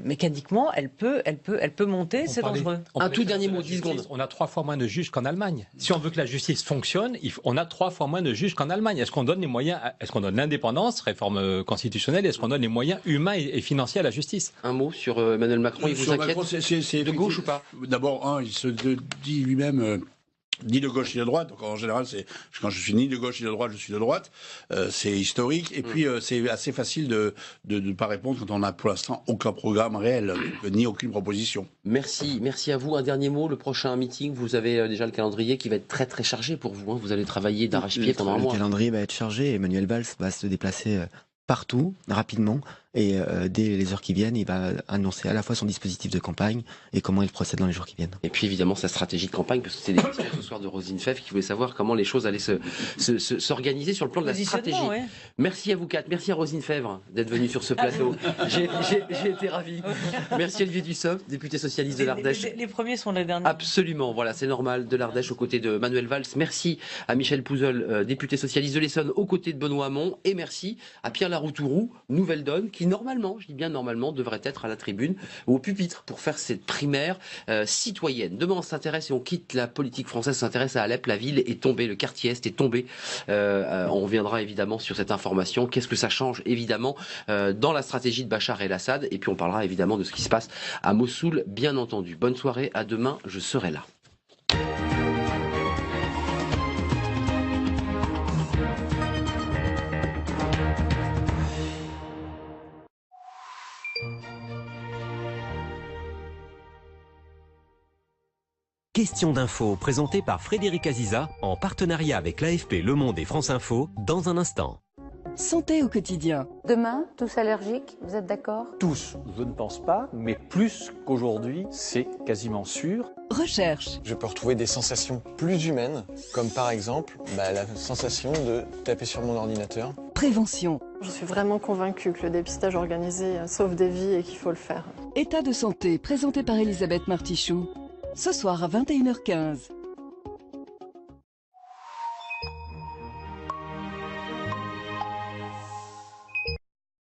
mécaniquement, elle peut monter. C'est dangereux. Un tout dernier mot, 10 secondes. On a 3 fois moins de juges qu'en Allemagne. Si on veut que la justice fonctionne, on a 3 fois moins de juges qu'en Allemagne. Est-ce qu'on donne les moyens, est-ce qu'on donne l'indépendance, réforme constitutionnelle, est-ce qu'on donne les moyens humains et financiers à la justice? Un mot sur Emmanuel Macron, il vous inquiète? C'est de gauche ou pas? D'abord, il se dit lui-même ni de gauche ni de droite. Donc en général, quand je suis ni de gauche ni de droite, je suis de droite. C'est historique. Et puis c'est assez facile de ne pas répondre quand on n'a pour l'instant aucun programme réel, ni aucune proposition. Merci à vous. Un dernier mot, le prochain meeting, vous avez déjà le calendrier qui va être très très chargé pour vous. Vous allez travailler d'arrache-pied pendant un mois. Le calendrier va être chargé. Emmanuel Valls va se déplacer partout, rapidement, et dès les heures qui viennent, il va annoncer à la fois son dispositif de campagne et comment il procède dans les jours qui viennent. Et puis évidemment sa stratégie de campagne, parce que c'est des questions ce soir de Roselyne Febvre qui voulait savoir comment les choses allaient s'organiser sur le plan de la stratégie. Ouais. Merci à vous quatre, merci à Roselyne Febvre d'être venue sur ce plateau. J'ai été ravi. Merci Olivier Dussopt, député socialiste de l'Ardèche. Les premiers sont les derniers. Absolument, voilà, c'est normal, de l'Ardèche aux côtés de Manuel Valls. Merci à Michel Pouzeul, député socialiste de l'Essonne, aux côtés de Benoît Hamon. Et merci à Pierre Laroutourou, Nouvelle Donne, qui normalement, je dis bien normalement, devrait être à la tribune ou au pupitre pour faire cette primaire citoyenne. Demain, on s'intéresse et on quitte la politique française, on s'intéresse à Alep. La ville est tombée, le quartier Est est tombé. On reviendra évidemment sur cette information. Qu'est-ce que ça change évidemment dans la stratégie de Bachar el-Assad? Et puis on parlera évidemment de ce qui se passe à Mossoul, bien entendu. Bonne soirée, à demain, je serai là. Question d'info présentée par Frédéric Aziza en partenariat avec l'AFP, Le Monde et France Info dans un instant. Santé au quotidien. Demain, tous allergiques, vous êtes d'accord? Tous, je ne pense pas, mais plus qu'aujourd'hui, c'est quasiment sûr. Recherche. Je peux retrouver des sensations plus humaines, comme par exemple la sensation de taper sur mon ordinateur. Prévention. Je suis vraiment convaincue que le dépistage organisé sauve des vies et qu'il faut le faire. État de santé, présenté par Elisabeth Martichoux. Ce soir à 21h15.